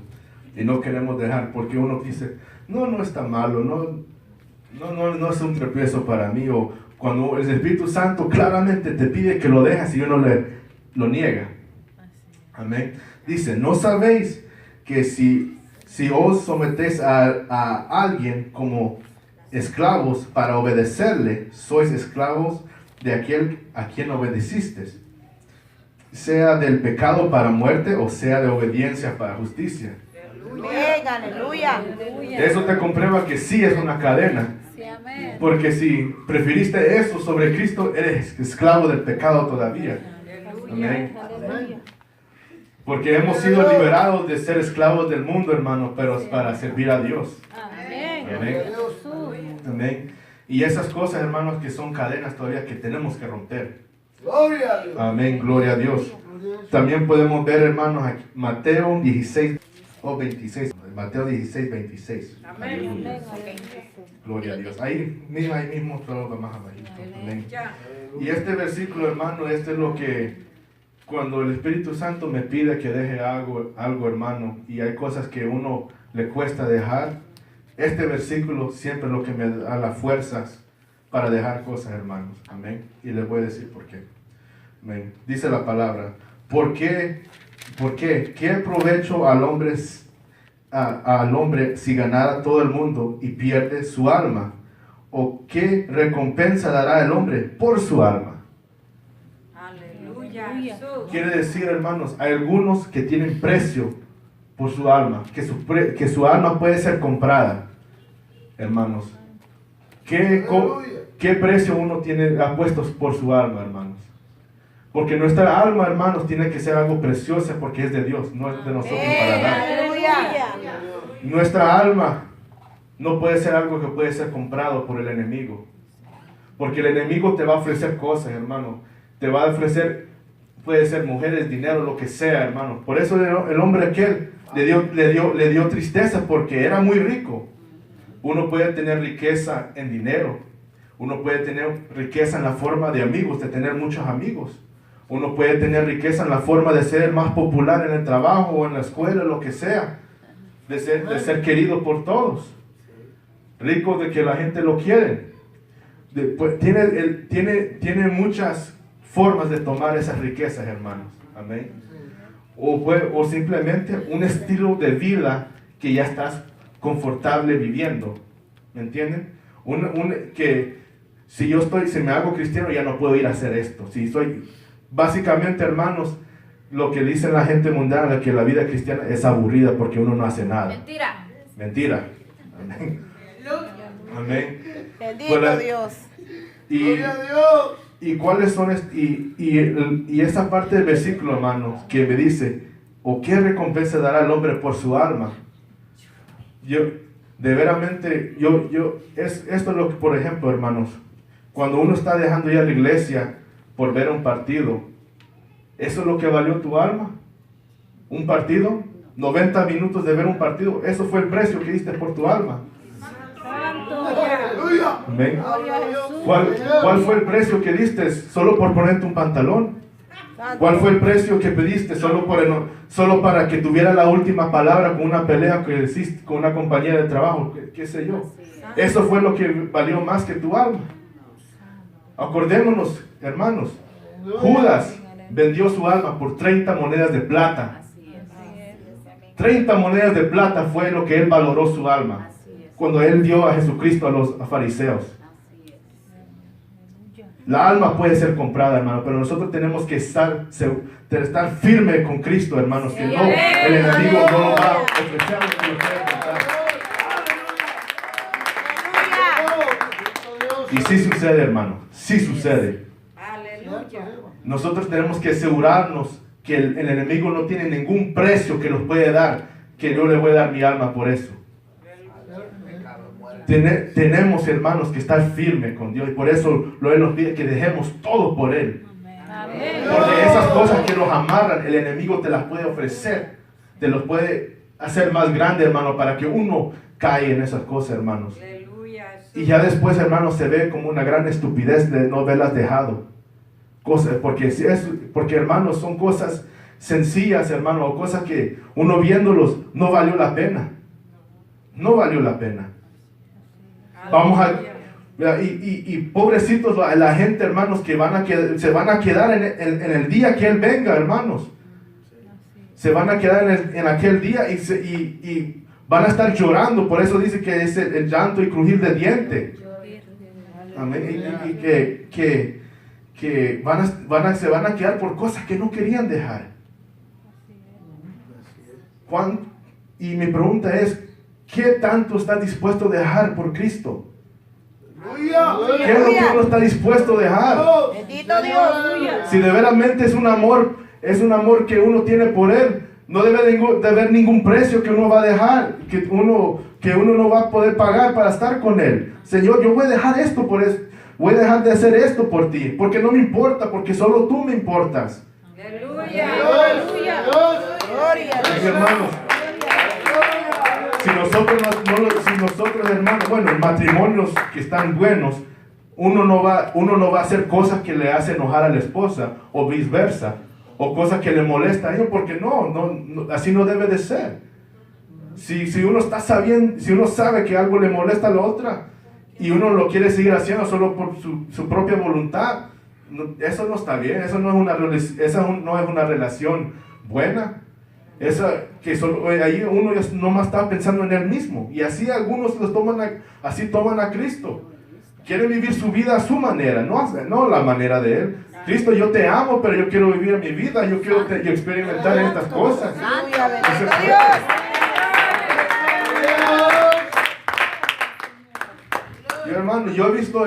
y no queremos dejar, porque uno dice, no está malo, no es un tropiezo para mí, o cuando el Espíritu Santo claramente te pide que lo dejes y uno lo niega. Amén. Dice, ¿no sabéis que si os sometéis a alguien como esclavos para obedecerle, sois esclavos de aquel a quien obedecisteis, sea del pecado para muerte o sea de obediencia para justicia? Aleluya. Eso te comprueba que sí es una cadena. Sí, amén. Porque si preferiste eso sobre Cristo, eres esclavo del pecado todavía. Amén. Aleluya. Porque hemos sido liberados de ser esclavos del mundo, hermano, pero es para servir a Dios. Amén. Amén. Jesús. Amén. Y esas cosas, hermanos, que son cadenas todavía que tenemos que romper. Gloria a Dios. Amén, gloria a Dios. También podemos ver, hermanos, aquí, Mateo 16 o 26. Mateo 16, 26. Aleluya. Amén. Gloria a Dios. Ahí mismo, todo lo más abajito. Amén. Y este versículo, hermano, este es lo que cuando el Espíritu Santo me pide que deje algo, hermano, y hay cosas que uno le cuesta dejar, este versículo siempre es lo que me da las fuerzas para dejar cosas, hermanos. Amén. Y les voy a decir por qué. Amén. Dice la palabra, ¿por qué? ¿Qué provecho al hombre si ganara todo el mundo y pierde su alma? ¿O qué recompensa dará el hombre por su alma? Aleluya. Quiere decir, hermanos, hay algunos que tienen precio por su alma, que su alma puede ser comprada, hermanos. ¿Qué precio uno ha puesto por su alma, hermanos? Porque nuestra alma, hermanos, tiene que ser algo precioso porque es de Dios, no es de nosotros para dar. Aleluya. Nuestra alma no puede ser algo que puede ser comprado por el enemigo. Porque el enemigo te va a ofrecer cosas, hermano. Te va a ofrecer, puede ser mujeres, dinero, lo que sea, hermano. Por eso el hombre aquel le dio tristeza porque era muy rico. Uno puede tener riqueza en dinero. Uno puede tener riqueza en la forma de amigos, de tener muchos amigos. Uno puede tener riqueza en la forma de ser más popular en el trabajo o en la escuela, lo que sea. De ser querido por todos. Rico de que la gente lo quiere. Tiene muchas formas de tomar esas riquezas, hermanos. Amén. O simplemente un estilo de vida que ya estás confortable viviendo. ¿Me entienden? Que Si me hago cristiano, ya no puedo ir a hacer esto. Básicamente, hermanos, lo que dice la gente mundana, que la vida cristiana es aburrida porque uno no hace nada. Mentira. Mentira. Amén. Amén. Bendito Dios. Gloria a Dios. ¿Y cuáles son y esa parte del versículo, hermanos, que me dice, o qué recompensa dará el hombre por su alma? Esto es lo que, por ejemplo, hermanos, cuando uno está dejando ya la iglesia por ver un partido, ¿eso es lo que valió tu alma? ¿Un partido? 90 minutos de ver un partido, eso fue el precio que diste por tu alma. Aleluya. Amén. ¿Cuál fue el precio que diste solo por ponerte un pantalón? ¿Cuál fue el precio que pediste solo para que tuviera la última palabra con una pelea que hiciste con una compañera de trabajo? ¿Qué sé yo? Eso fue lo que valió más que tu alma. Acordémonos, hermanos, Judas vendió su alma por 30 monedas de plata. 30 monedas de plata fue lo que él valoró su alma cuando él dio a Jesucristo a los fariseos. La alma puede ser comprada, hermano, pero nosotros tenemos que estar firme con Cristo, hermanos, que no, el enemigo no lo va a ofrecer lo que lo quiere comprar. Y sí sucede, hermano, sí sucede. Nosotros tenemos que asegurarnos que el enemigo no tiene ningún precio que nos puede dar, que yo le voy a dar mi alma por eso. Tenemos, hermanos, que estar firmes con Dios, y por eso Él nos pide que dejemos todo por Él. Porque esas cosas que nos amarran, el enemigo te las puede ofrecer, te los puede hacer más grande, hermano, para que uno caiga en esas cosas, hermanos. Y ya después, hermanos, se ve como una gran estupidez de no haberlas dejado. Porque, hermanos, son cosas sencillas, hermano, o cosas que uno viéndolos no valió la pena. No valió la pena. Vamos a... Y pobrecitos la gente, hermanos, que se van a quedar en el día que Él venga, hermanos. Se van a quedar en aquel día y van a estar llorando. Por eso dice que es el llanto y crujir de diente. Amén. Y que se van a quedar por cosas que no querían dejar. Y mi pregunta es, ¿qué tanto está dispuesto a dejar por Cristo? ¿Qué es lo que uno está dispuesto a dejar? Bendito Dios. Si de veramente es un amor que uno tiene por Él, no debe de haber ningún precio que uno va a dejar, que uno no va a poder pagar para estar con Él. Señor, yo voy a dejar esto por eso, voy a dejar de hacer esto por ti, porque no me importa, porque solo tú me importas. Aleluya. Gloria a Mis Dios. hermanos, si nosotros, hermanos, bueno, en matrimonios que están buenos, uno no va a hacer cosas que le hacen enojar a la esposa, o viceversa, o cosas que le molestan a ellos, porque no, así no debe de ser. Si uno sabe que algo le molesta a la otra, y uno lo quiere seguir haciendo solo por su propia voluntad, eso no está bien, esa no es una relación buena. Ahí uno nomás está pensando en él mismo, y así algunos toman a Cristo. Quieren vivir su vida a su manera, no la manera de Él. Cristo, yo te amo, pero yo quiero vivir mi vida, yo quiero experimentar estas cosas. Aleluya, No se bendito puede. Dios. Hermano, yo he visto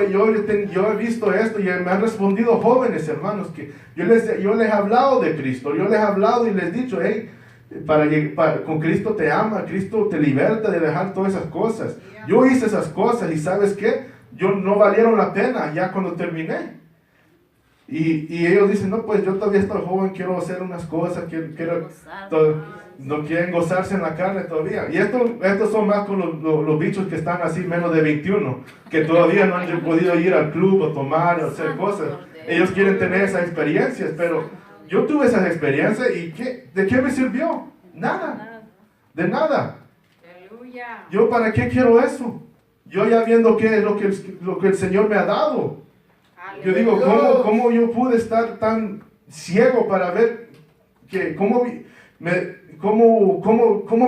esto y me han respondido jóvenes, hermanos, que yo les he hablado de Cristo, yo les he hablado y les he dicho, hey, con Cristo te ama, Cristo te liberta de dejar todas esas cosas. Yo hice esas cosas y ¿sabes qué? No valieron la pena ya cuando terminé. Y ellos dicen, no, pues yo todavía estoy joven, quiero hacer unas cosas, no quieren gozarse en la carne todavía. Y estos son más con los bichos que están así menos de 21, que todavía no han podido ir al club o tomar o hacer cosas. Ellos quieren tener esas experiencias, pero yo tuve esas experiencias y ¿de qué me sirvió? Nada. De nada. ¿Yo para qué quiero eso? Yo ya viendo qué es lo que el Señor me ha dado. Yo digo, ¿cómo yo pude estar tan ciego para ver que cómo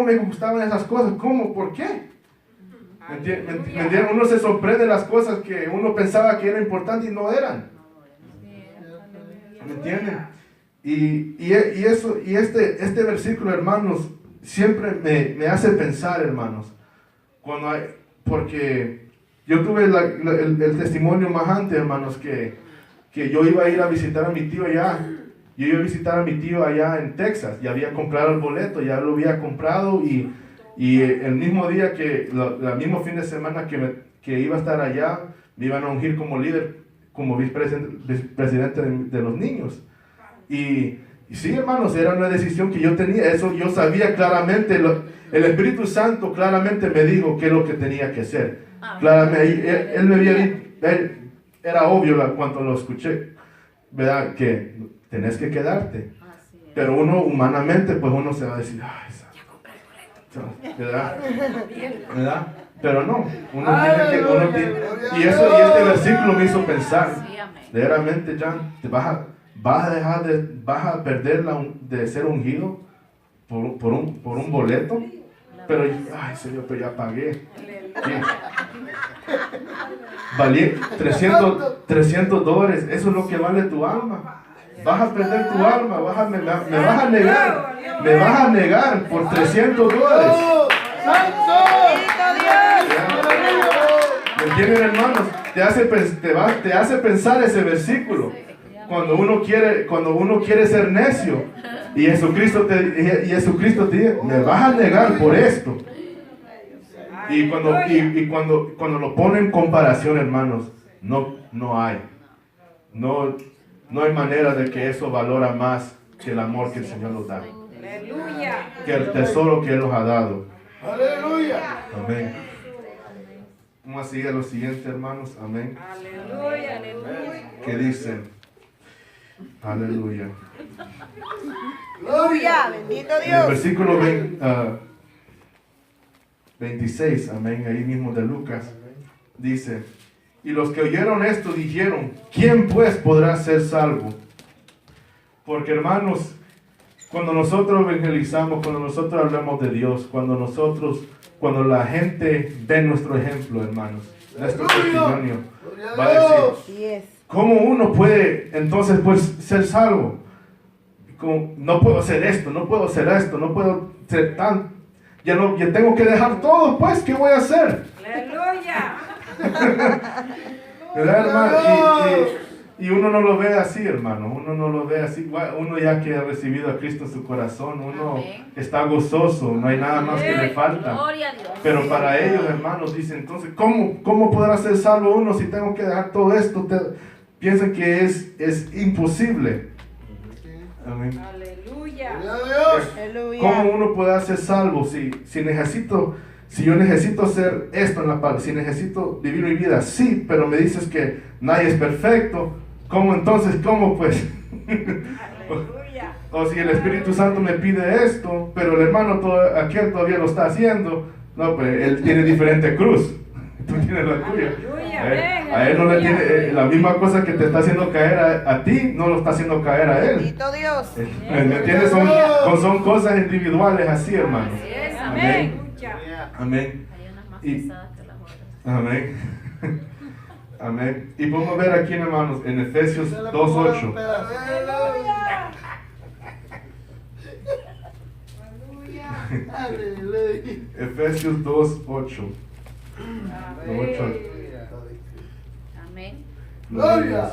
me gustaban esas cosas? ¿Cómo? ¿Por qué? ¿Me entienden? Uno se sorprende de las cosas que uno pensaba que eran importantes y no eran. ¿Me entienden? Y este versículo, hermanos, siempre me hace pensar, hermanos, porque yo tuve el testimonio más antes, hermanos, que yo iba a ir a visitar a mi tío allá. Yo iba a visitar a mi tío allá en Texas, ya había comprado el boleto, ya lo había comprado y el mismo día el mismo fin de semana que iba a estar allá, me iban a ungir como líder, como vicepresidente de los niños. Y sí, hermanos, era una decisión que yo tenía, eso yo sabía claramente, el Espíritu Santo claramente me dijo qué es lo que tenía que hacer. Claramente, él me había dicho, era obvio cuando lo escuché, ¿verdad? Que tenés que quedarte. Pero uno humanamente, pues uno se va a decir, ay, ¿verdad? ¿Verdad? Pero no, y este versículo me hizo pensar, verdaderamente, Jan, vas a perder de ser ungido por un boleto, pero, ay, Señor, pero ya pagué. Valía $300, eso es lo que vale tu alma. Vas a perder tu alma, me vas a negar por $300. ¿Me entienden, hermanos? Te hace pensar ese versículo. Cuando uno quiere ser necio y Jesucristo te dice, me vas a negar por esto. Y cuando lo pone en comparación, hermanos, no hay manera de que eso valora más que el amor que el Señor nos da. Aleluya. Que el tesoro que Él nos ha dado. Aleluya. Amén. Vamos a seguir a lo siguiente, hermanos. Amén. Aleluya. ¿Qué dice? Aleluya. Aleluya. Bendito En el Dios. versículo 26, amén, ahí mismo de Lucas, dice: y los que oyeron esto dijeron, ¿quién pues podrá ser salvo? Porque, hermanos, cuando nosotros evangelizamos, cuando nosotros hablamos de Dios, cuando la gente ve nuestro ejemplo, hermanos, nuestro testimonio, va a decir, ¿cómo uno puede entonces pues ser salvo? No puedo hacer esto, no puedo hacer esto, no puedo ser tan... Ya tengo que dejar todo, pues, ¿qué voy a hacer? Aleluya. ¿Verdad, hermano? Y uno no lo ve así, hermano. Uno no lo ve así. Uno ya que ha recibido a Cristo en su corazón, uno está gozoso, no hay nada más que le falta. Pero para ellos, hermanos, dicen, entonces, ¿cómo podrá ser salvo uno si tengo que dejar todo esto? Piensan que es imposible. Amén. Aleluya. ¿Cómo uno puede ser salvo si yo necesito hacer esto en la palabra, si necesito vivir mi vida? Sí, pero me dices que nadie es perfecto. ¿Cómo entonces? ¿Cómo pues? O si el Espíritu Santo me pide esto, pero el hermano aquel todavía lo está haciendo. No, pues él tiene diferente cruz. Tú tienes la tuya. A él no le tiene la misma cosa que te está haciendo caer a ti, no lo está haciendo caer a él. Bendito Dios. ¿Me entiendes? Son cosas individuales así, hermanos. Amén. Amén. Hay unas más Y- pesadas que las otras. Amén. Amén. Y podemos ver aquí, hermanos, en Efesios 2:8. Efesios 2:8. Lo 8 Amén. Gloria.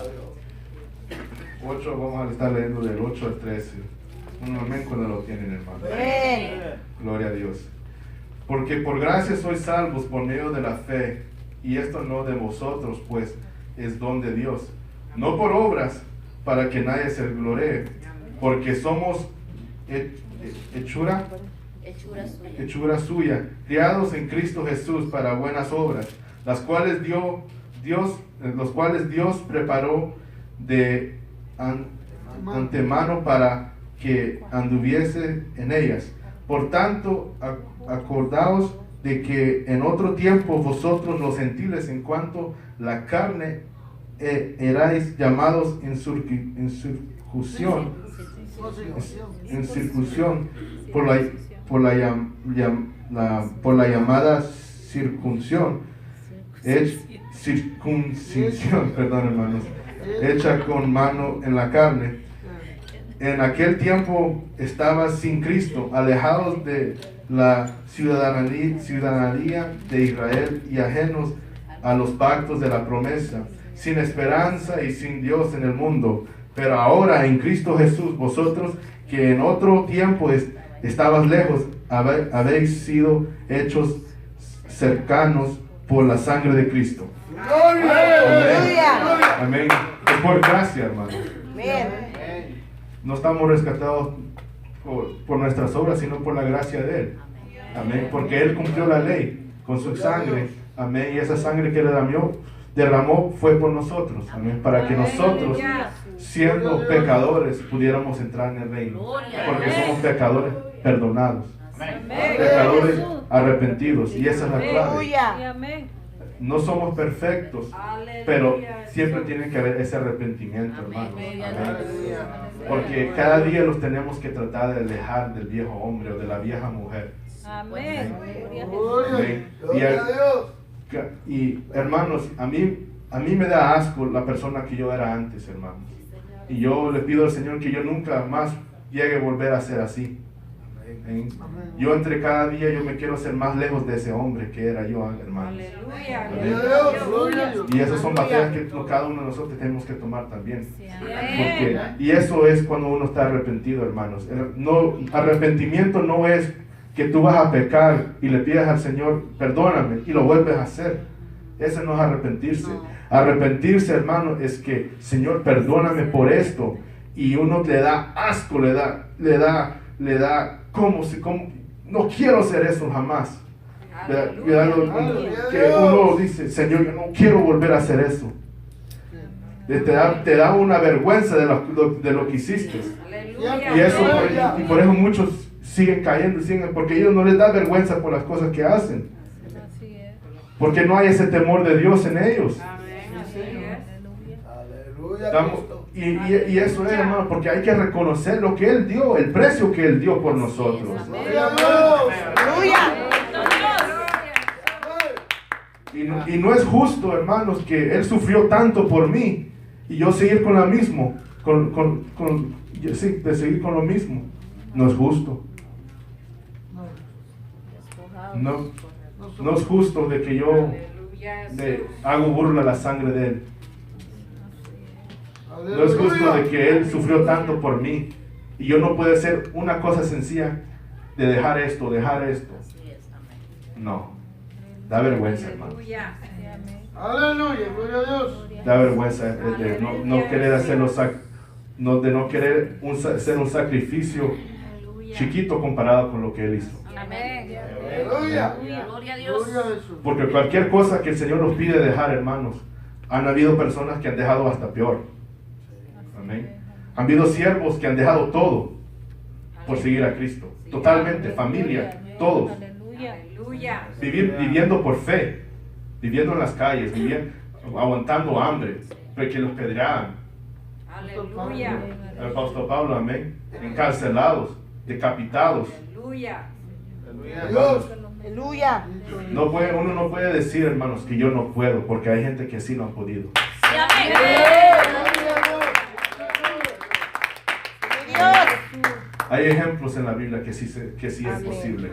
8, vamos a estar leyendo del 8 al 13. Un amén cuando lo tienen, hermano. Amén. Gloria a Dios. Porque por gracia sois salvos por medio de la fe, y esto no de vosotros, pues es don de Dios, no por obras, para que nadie se gloree, porque somos hechura suya, criados en Cristo Jesús para buenas obras, las cuales Dios preparó de antemano para que anduviese en ellas. Por tanto, acordaos de que en otro tiempo vosotros los gentiles, en cuanto la carne, erais llamados en circuncisión por la llamada circuncisión, perdón hermanos, hecha con mano en la carne. En aquel tiempo estaban sin Cristo, alejados de la ciudadanía de Israel y ajenos a los pactos de la promesa, sin esperanza y sin Dios en el mundo. Pero ahora en Cristo Jesús, vosotros que en otro tiempo estabas lejos, habéis sido hechos cercanos por la sangre de Cristo. Gloria. Amén. Es por gracia, hermano. Amén. No estamos rescatados por nuestras obras, sino por la gracia de Él. Amén. Porque Él cumplió la ley con su sangre. Amén. Y esa sangre que derramó fue por nosotros. Amén. Para que nosotros, siendo pecadores, pudiéramos entrar en el reino. Porque somos pecadores perdonados. Pecadores arrepentidos. Y esa es la clave. Aleluya. Amén. No somos perfectos, pero siempre tiene que haber ese arrepentimiento, hermanos. Amén. Porque cada día los tenemos que tratar de alejar del viejo hombre o de la vieja mujer. Amén. Amén. Gloria a Dios. Y hermanos, a mí me da asco la persona que yo era antes, hermanos. Y yo le pido al Señor que yo nunca más llegue a volver a ser así. Amén. Yo entre cada día yo me quiero ser más lejos de ese hombre que era yo, hermanos. Aleluya. Amén. Gloria a Dios. Y esas son batallas que cada uno de nosotros tenemos que tomar también. Amén. Y eso es cuando uno está arrepentido, hermanos. Arrepentimiento no es que tú vas a pecar y le pidas al Señor, perdóname, y lo vuelves a hacer. Ese no es arrepentirse. Arrepentirse, hermano, es que, Señor, perdóname por esto. Y uno le da asco, le da, ¿cómo? No quiero hacer eso jamás. Que uno dice, Señor, yo no quiero volver a hacer eso. Te da una vergüenza de lo que hiciste. Aleluya. Y por eso muchos siguen cayendo, porque a ellos no les da vergüenza por las cosas que hacen. Así es. Porque no hay ese temor de Dios en ellos. Amén. Así es. Aleluya. Estamos- y eso es, hermano, porque hay que reconocer lo que Él dio, el precio que Él dio por nosotros. Gloria a Dios. Aleluya. Y no es justo, hermanos, que Él sufrió tanto por mí y yo seguir con la misma, de seguir con lo mismo. No es justo. No es justo de que yo hago burla a la sangre de Él. No es justo de que Él sufrió tanto por mí y yo no puedo hacer una cosa sencilla de dejar esto. No. Da vergüenza, hermano. Aleluya. Aleluya. Gloria a Dios. Da vergüenza de no querer hacerlo, de no querer hacer un sacrificio chiquito comparado con lo que Él hizo. Amén. Aleluya. Gloria a Dios. Gloria a Jesús. Porque cualquier cosa que el Señor nos pide dejar, hermanos, han habido personas que han dejado hasta peor. Amén. Han habido siervos que han dejado todo por seguir a Cristo. Totalmente, familia, todos. Aleluya. Aleluya. Viviendo por fe, viviendo en las calles, aguantando hambre, porque los pedreaban. Aleluya. El apóstol Pablo, amén. Encarcelados, decapitados. Aleluya. Gloria a Dios. Aleluya. Uno no puede decir, hermanos, que yo no puedo, porque hay gente que sí lo han podido. Sí, amén. Hay ejemplos en la Biblia que sí es posible.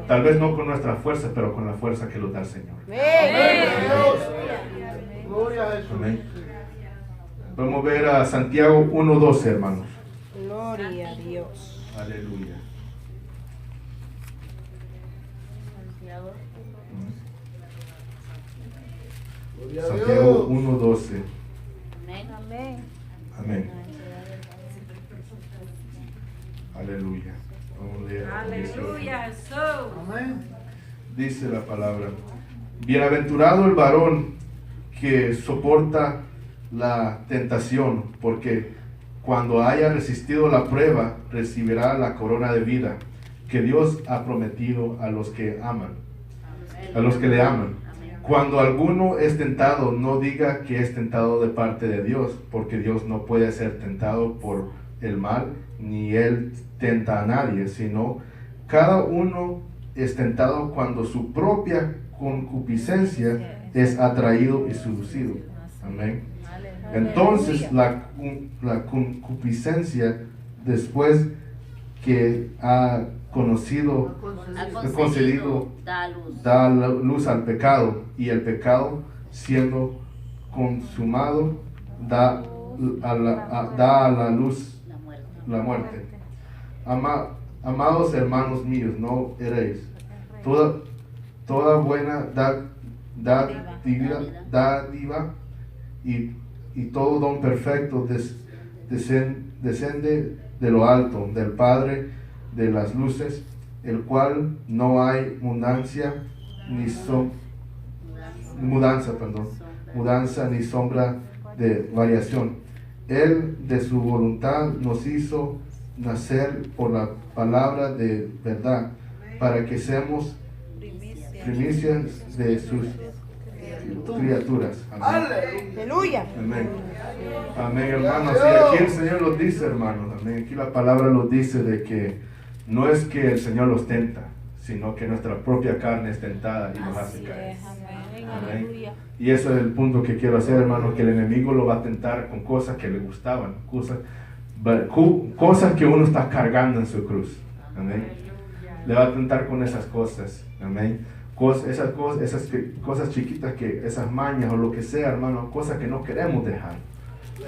Tal vez no con nuestra fuerza, pero con la fuerza que nos da el Señor. Gloria a Jesús. Amén. Vamos a ver a Santiago 1:12, hermanos. Gloria a Dios. Aleluya. Gloria a Santiago Dios. 1:12. Amén. Amén. Amén. Aleluya. Vamos a leer. Aleluya, Jesús. Amén. Dice la palabra: bienaventurado el varón que soporta la tentación, porque cuando haya resistido la prueba, recibirá la corona de vida que Dios ha prometido a los que aman, a los que le aman. Cuando alguno es tentado, no diga que es tentado de parte de Dios, porque Dios no puede ser tentado por el mal, ni Él tenta a nadie, sino cada uno es tentado cuando su propia concupiscencia es atraído y seducido. Amén. Entonces la concupiscencia, después que ha conocido, Ha concedido, concedido, da luz. da la luz al pecado, y el pecado siendo consumado da a la luz La muerte. la muerte. Amados hermanos míos, no eréis toda buena dádiva y todo don perfecto descende de lo alto, del Padre de las luces, el cual no hay mudanza ni sombra de variación. Él de su voluntad nos hizo nacer por la palabra de verdad, para que seamos primicias de sus criaturas. Amén. Aleluya. Amén. Amén, hermanos. Y aquí el Señor los dice, hermanos. Amén. Aquí la palabra los dice de que no es que el Señor los tenta, sino que nuestra propia carne es tentada y nos hace caer. Amén. Y ese es el punto que quiero hacer, hermanos, que el enemigo lo va a tentar con cosas que le gustaban, cosas que uno está cargando en su cruz. Amén. Le va a tentar con esas cosas. Amén. Esas cosas chiquitas, esas mañas o lo que sea, hermano, cosas que no queremos dejar.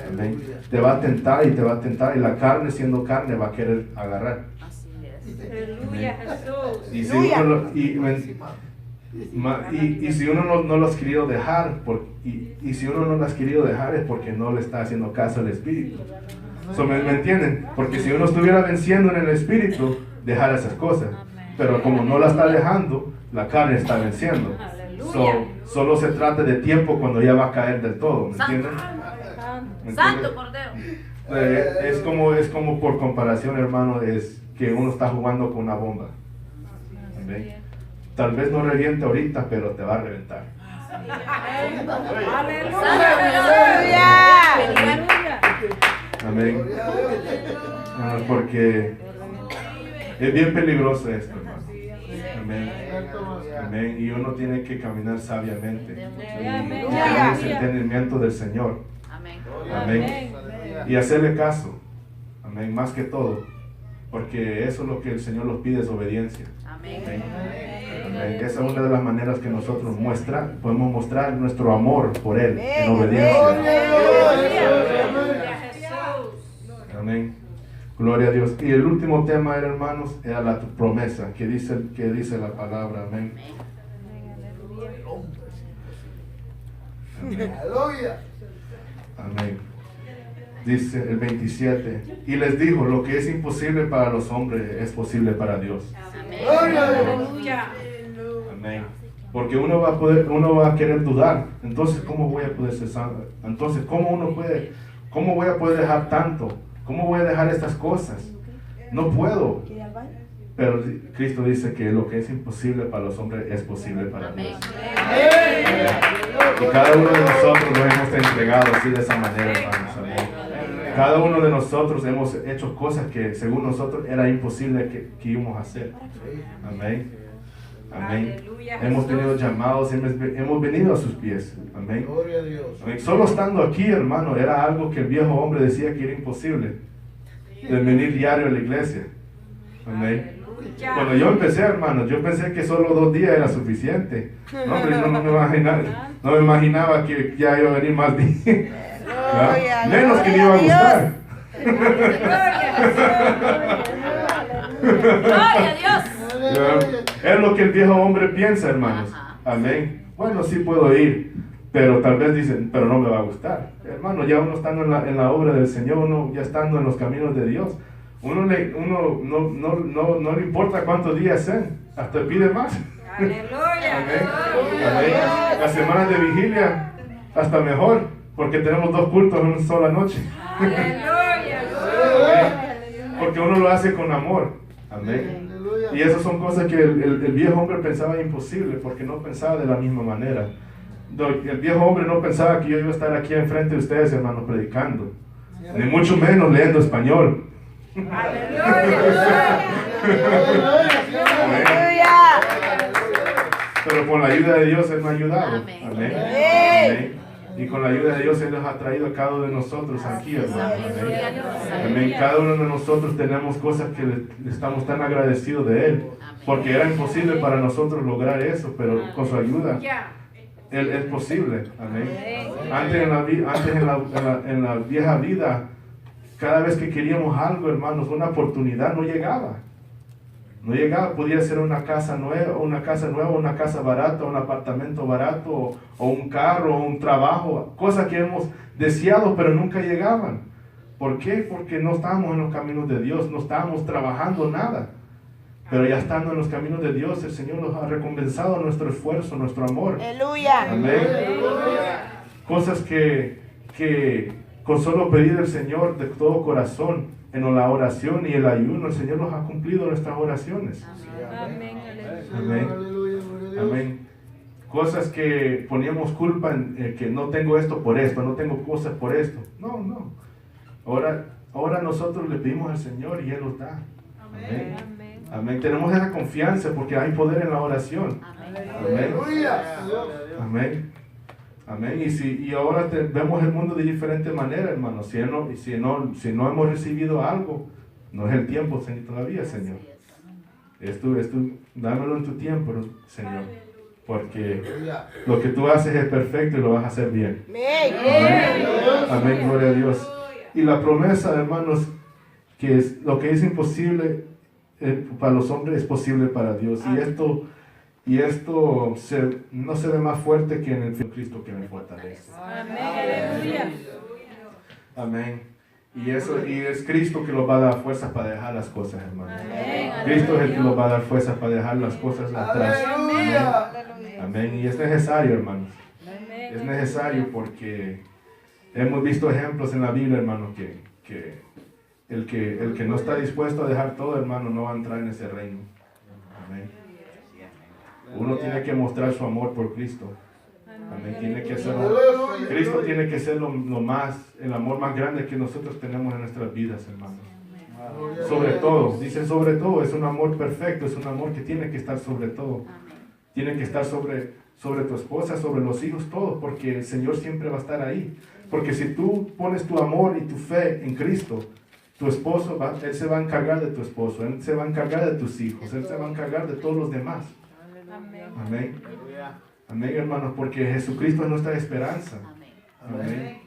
Amén. Te va a tentar y la carne, siendo carne, va a querer agarrar. Así es. Aleluya, Jesús. Y si uno no los ha querido dejar, si uno no las ha querido dejar es porque no le está haciendo caso al Espíritu. ¿Me entienden? Porque si uno estuviera venciendo en el Espíritu, dejar esas cosas. Pero como no la está dejando, la carne está venciendo. Solo se trata de tiempo cuando ya va a caer del todo. ¿Me entienden? Santo Cordero. Es como por comparación, hermano, es que uno está jugando con una bomba. Amén. Tal vez no reviente ahorita, pero te va a reventar. Amén. Porque es bien peligroso esto, hermano. Amén. Amén. Y uno tiene que caminar sabiamente. Y tener ese entendimiento del Señor. Amén. Y hacerle caso. Amén. Más que todo. Porque eso es lo que el Señor nos pide, es obediencia. Amén. Amén. Esa es una de las maneras que nosotros podemos mostrar nuestro amor por Él, en obediencia. Amén. Gloria a Dios. Y el último tema, hermanos, era la promesa que dice la palabra. Amén. Amén. Amén. Dice el 27, y les dijo, lo que es imposible para los hombres es posible para Dios. Amén. Porque uno va a querer dudar. Entonces, ¿cómo voy a poder ser santo? Entonces, ¿cómo voy a poder dejar tanto? ¿Cómo voy a dejar estas cosas? No puedo. Pero Cristo dice que lo que es imposible para los hombres es posible para Dios. Y cada uno de nosotros nos hemos entregado así de esa manera, hermanos. Amén. Cada uno de nosotros hemos hecho cosas que según nosotros era imposible que íbamos a hacer. Amén. Amén. Hemos tenido llamados, hemos venido a sus pies. Amén. Amén. Solo estando aquí, hermano, era algo que el viejo hombre decía que era imposible. De venir diario a la iglesia. Amén. Cuando yo empecé, hermano, yo pensé que solo 2 días era suficiente. No, hombre, no me imaginaba que ya iba a venir más días. Menos que me iba a gustar. Gloria a Dios. Es lo que el viejo hombre piensa, hermanos. Amén. Bueno, sí puedo ir, pero tal vez dicen, pero no me va a gustar. Hermano, ya uno estando en la obra del Señor, uno ya estando en los caminos de Dios, uno no le importa cuántos días sean, hasta pide más. Aleluya. Amén. Amén. Las semanas de vigilia, hasta mejor, porque tenemos 2 cultos en una sola noche. Aleluya. Porque uno lo hace con amor. Amén. Y esas son cosas que el viejo hombre pensaba imposible, porque no pensaba de la misma manera. El viejo hombre no pensaba que yo iba a estar aquí enfrente de ustedes, hermanos, predicando. Ni mucho menos leyendo español. Pero Pero con la ayuda de Dios Él me ha ayudado. Amén. Amén. Amén. Amén. Y con la ayuda de Dios Él nos ha traído a cada uno de nosotros aquí, hermano. Gloria a Amén. Dios. Amén. Cada uno de nosotros tenemos cosas que le estamos tan agradecidos de Él. Porque era imposible para nosotros lograr eso, pero con su ayuda Él es posible. Amén. Antes en la vieja vida, cada vez que queríamos algo, hermanos, una oportunidad no llegaba. No llegaba, podía ser una casa nueva, una casa barata, un apartamento barato, o un carro, o un trabajo, cosas que hemos deseado pero nunca llegaban. ¿Por qué? Porque no estábamos en los caminos de Dios, no estábamos trabajando nada. Pero ya estando en los caminos de Dios, el Señor nos ha recompensado nuestro esfuerzo, nuestro amor. Aleluya. Amén. Cosas que con solo pedir al Señor de todo corazón, en la oración y el ayuno, el Señor nos ha cumplido nuestras oraciones. Amén. Aleluya. Amén. Amén. Cosas que poníamos culpa en que no tengo esto por esto, no tengo cosas por esto. No. Ahora nosotros le pedimos al Señor y Él nos da. Amén. Amén. Amén. Tenemos esa confianza porque hay poder en la oración. Amén. Amén. Amén. Y ahora vemos el mundo de diferente manera, hermano. Si no hemos recibido algo, no es el tiempo todavía, Señor. Dámelo en tu tiempo, Señor. Porque lo que tú haces es perfecto y lo vas a hacer bien. Amén. Amén, gloria a Dios. Y la promesa, hermanos, que es lo que es imposible para los hombres es posible para Dios. Y esto no se ve más fuerte que en el Cristo que me fortalece. Amén. Aleluya. Amén. Y es Cristo que nos va a dar fuerzas para dejar las cosas, hermano. Amén. Cristo es el que nos va a dar fuerzas para dejar las cosas atrás. Amén. Y es necesario, hermanos. Amén. Es necesario porque hemos visto ejemplos en la Biblia, hermano, que el que no está dispuesto a dejar todo, hermano, no va a entrar en ese reino. Amén. Uno tiene que mostrar su amor por Cristo. Amén. Cristo tiene que ser el amor más grande que nosotros tenemos en nuestras vidas, hermanos. Sobre todo, dice sobre todo, es un amor perfecto, es un amor que tiene que estar sobre todo. Tiene que estar sobre tu esposa, sobre los hijos, todo, porque el Señor siempre va a estar ahí. Porque si tú pones tu amor y tu fe en Cristo, tu esposo, Él se va a encargar de tu esposo, Él se va a encargar de tus hijos, Él se va a encargar de todos los demás. Amén. Amén. Amén, hermanos, porque Jesucristo es nuestra esperanza. Amén.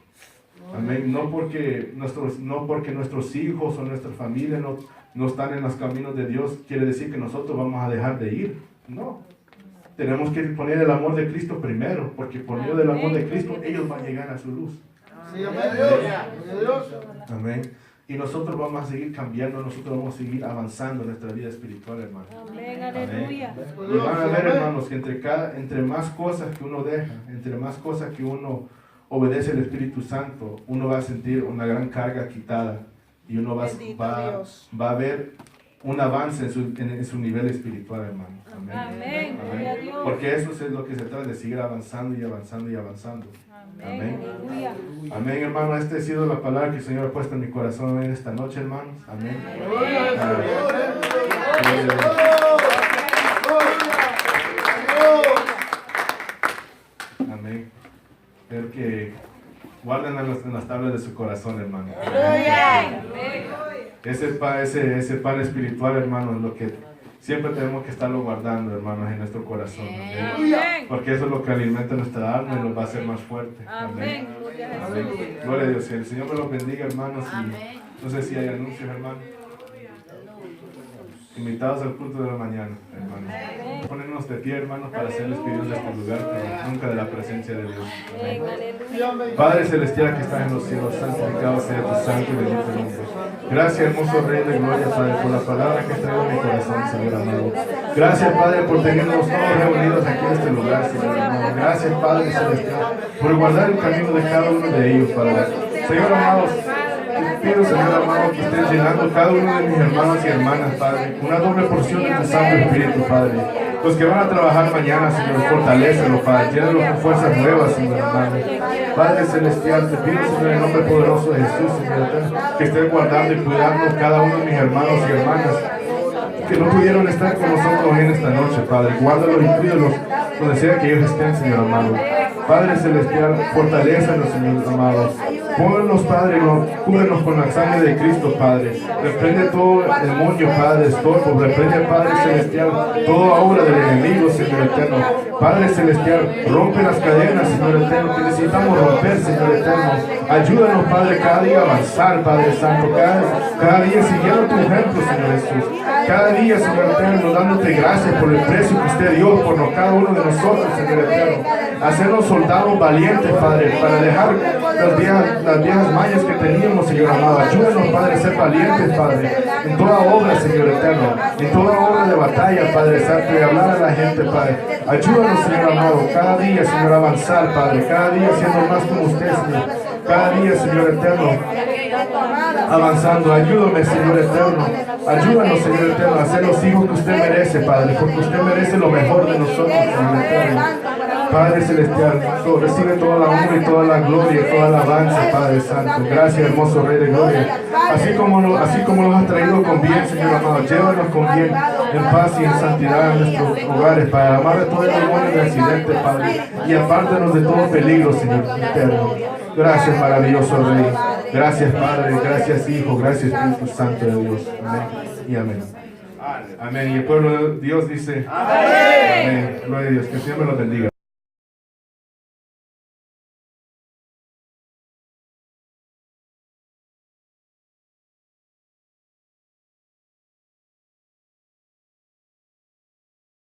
Amén. No porque nuestros hijos o nuestra familia no están en los caminos de Dios, quiere decir que nosotros vamos a dejar de ir. No. Tenemos que poner el amor de Cristo primero, porque por medio del amor de Cristo ellos van a llegar a su luz. Amén. Y nosotros vamos a seguir cambiando, nosotros vamos a seguir avanzando en nuestra vida espiritual, hermano. Amén. Aleluya. Y van a ver, hermanos, que entre más cosas que uno deja, entre más cosas que uno obedece al Espíritu Santo, uno va a sentir una gran carga quitada y uno va a ver un avance en su nivel espiritual, hermano. Amén. Amén. Gloria a Dios. Porque eso es lo que se trata de seguir avanzando y avanzando y avanzando. Amén. Aleluya. Amén, hermano. Esta ha sido la palabra que el Señor ha puesto en mi corazón en esta noche, hermanos. Amén. Amén. Espero que guarden en las tablas de su corazón, hermano. Ese pan espiritual, hermano, es lo que siempre tenemos que estarlo guardando, hermanos, en nuestro corazón. Amén. Porque eso es lo que alimenta nuestra alma y nos va a hacer más fuerte. Amén. Gloria a Amén. Jesús. Gloria a Dios. El Señor me los bendiga, hermanos. Y no sé si hay anuncios, hermanos. Invitados al culto de la mañana, hermanos. Ponernos de pie, hermanos, para ser despedidos de este lugar, pero nunca de la presencia de Dios. Amén. Aleluya. Padre celestial que estás en los cielos, santificado sea tu santo y bendito nombre. Gracias, hermoso Rey de Gloria, Padre, por la palabra que trae en mi corazón, Señor amado. Gracias, Padre, por tenernos todos reunidos aquí en este lugar, Señor amado. Gracias, Padre celestial, por guardar el camino de cada uno de ellos, Padre. Señor amado, pido, Señor amado, que estés llenando cada uno de mis hermanos y hermanas, Padre, una doble porción de tu Santo Espíritu, Padre. Los que van a trabajar mañana, Señor, fortalécelos, Padre, llénalos con fuerzas nuevas, Señor amado. Padre celestial, te pido, Señor, en el nombre poderoso de Jesús, Señor, que estés guardando y cuidando cada uno de mis hermanos y hermanas que no pudieron estar con nosotros en esta noche, Padre. Guárdalos y cuídalos donde sea que ellos estén, Señor amado. Padre celestial, fortalézanos, Señor amado. Pónganos, Padre, cúbrenos con la sangre de Cristo, Padre. Reprende todo demonio, Padre, estorbo. Reprende, Padre celestial, toda obra del enemigo, Señor eterno. Padre celestial, rompe las cadenas, Señor eterno, que necesitamos romper, Señor eterno. Ayúdanos, Padre, cada día a avanzar, Padre Santo. Cada día siguiendo tu ejemplo, Señor Jesús. Cada día, Señor eterno, dándote gracias por el precio que usted dio por cada uno de nosotros, Señor eterno. Hacernos soldados valientes, Padre, para dejar las viejas mañas que teníamos, Señor amado. Ayúdanos, Padre, a ser valientes, Padre, en toda obra, Señor eterno, en toda obra de batalla, Padre Santo, y hablar a la gente, Padre. Ayúdanos, Señor amado, cada día, Señor, a avanzar, Padre, cada día siendo más como usted, Señor. Cada día, Señor eterno, avanzando. Ayúdame, Señor eterno. Ayúdanos, Señor eterno, a ser los hijos que usted merece, Padre, porque usted merece lo mejor de nosotros, Señor eterno. Padre celestial, recibe toda la honra y toda la gloria y toda la alabanza, Padre Santo. Gracias, hermoso Rey de Gloria. Así como nos has traído con bien, Señor amado, llévanos con bien, en paz y en santidad en nuestros hogares, para amar de todo el demonio de accidente, Padre, y apártanos de todo peligro, Señor eterno. Gracias, maravilloso Rey. Gracias, Padre. Gracias, Hijo. Gracias, Espíritu Santo de Dios. Amén y amén. Amén. Y el pueblo de Dios dice: amén. Gloria a Dios. Que el Señor me lo bendiga.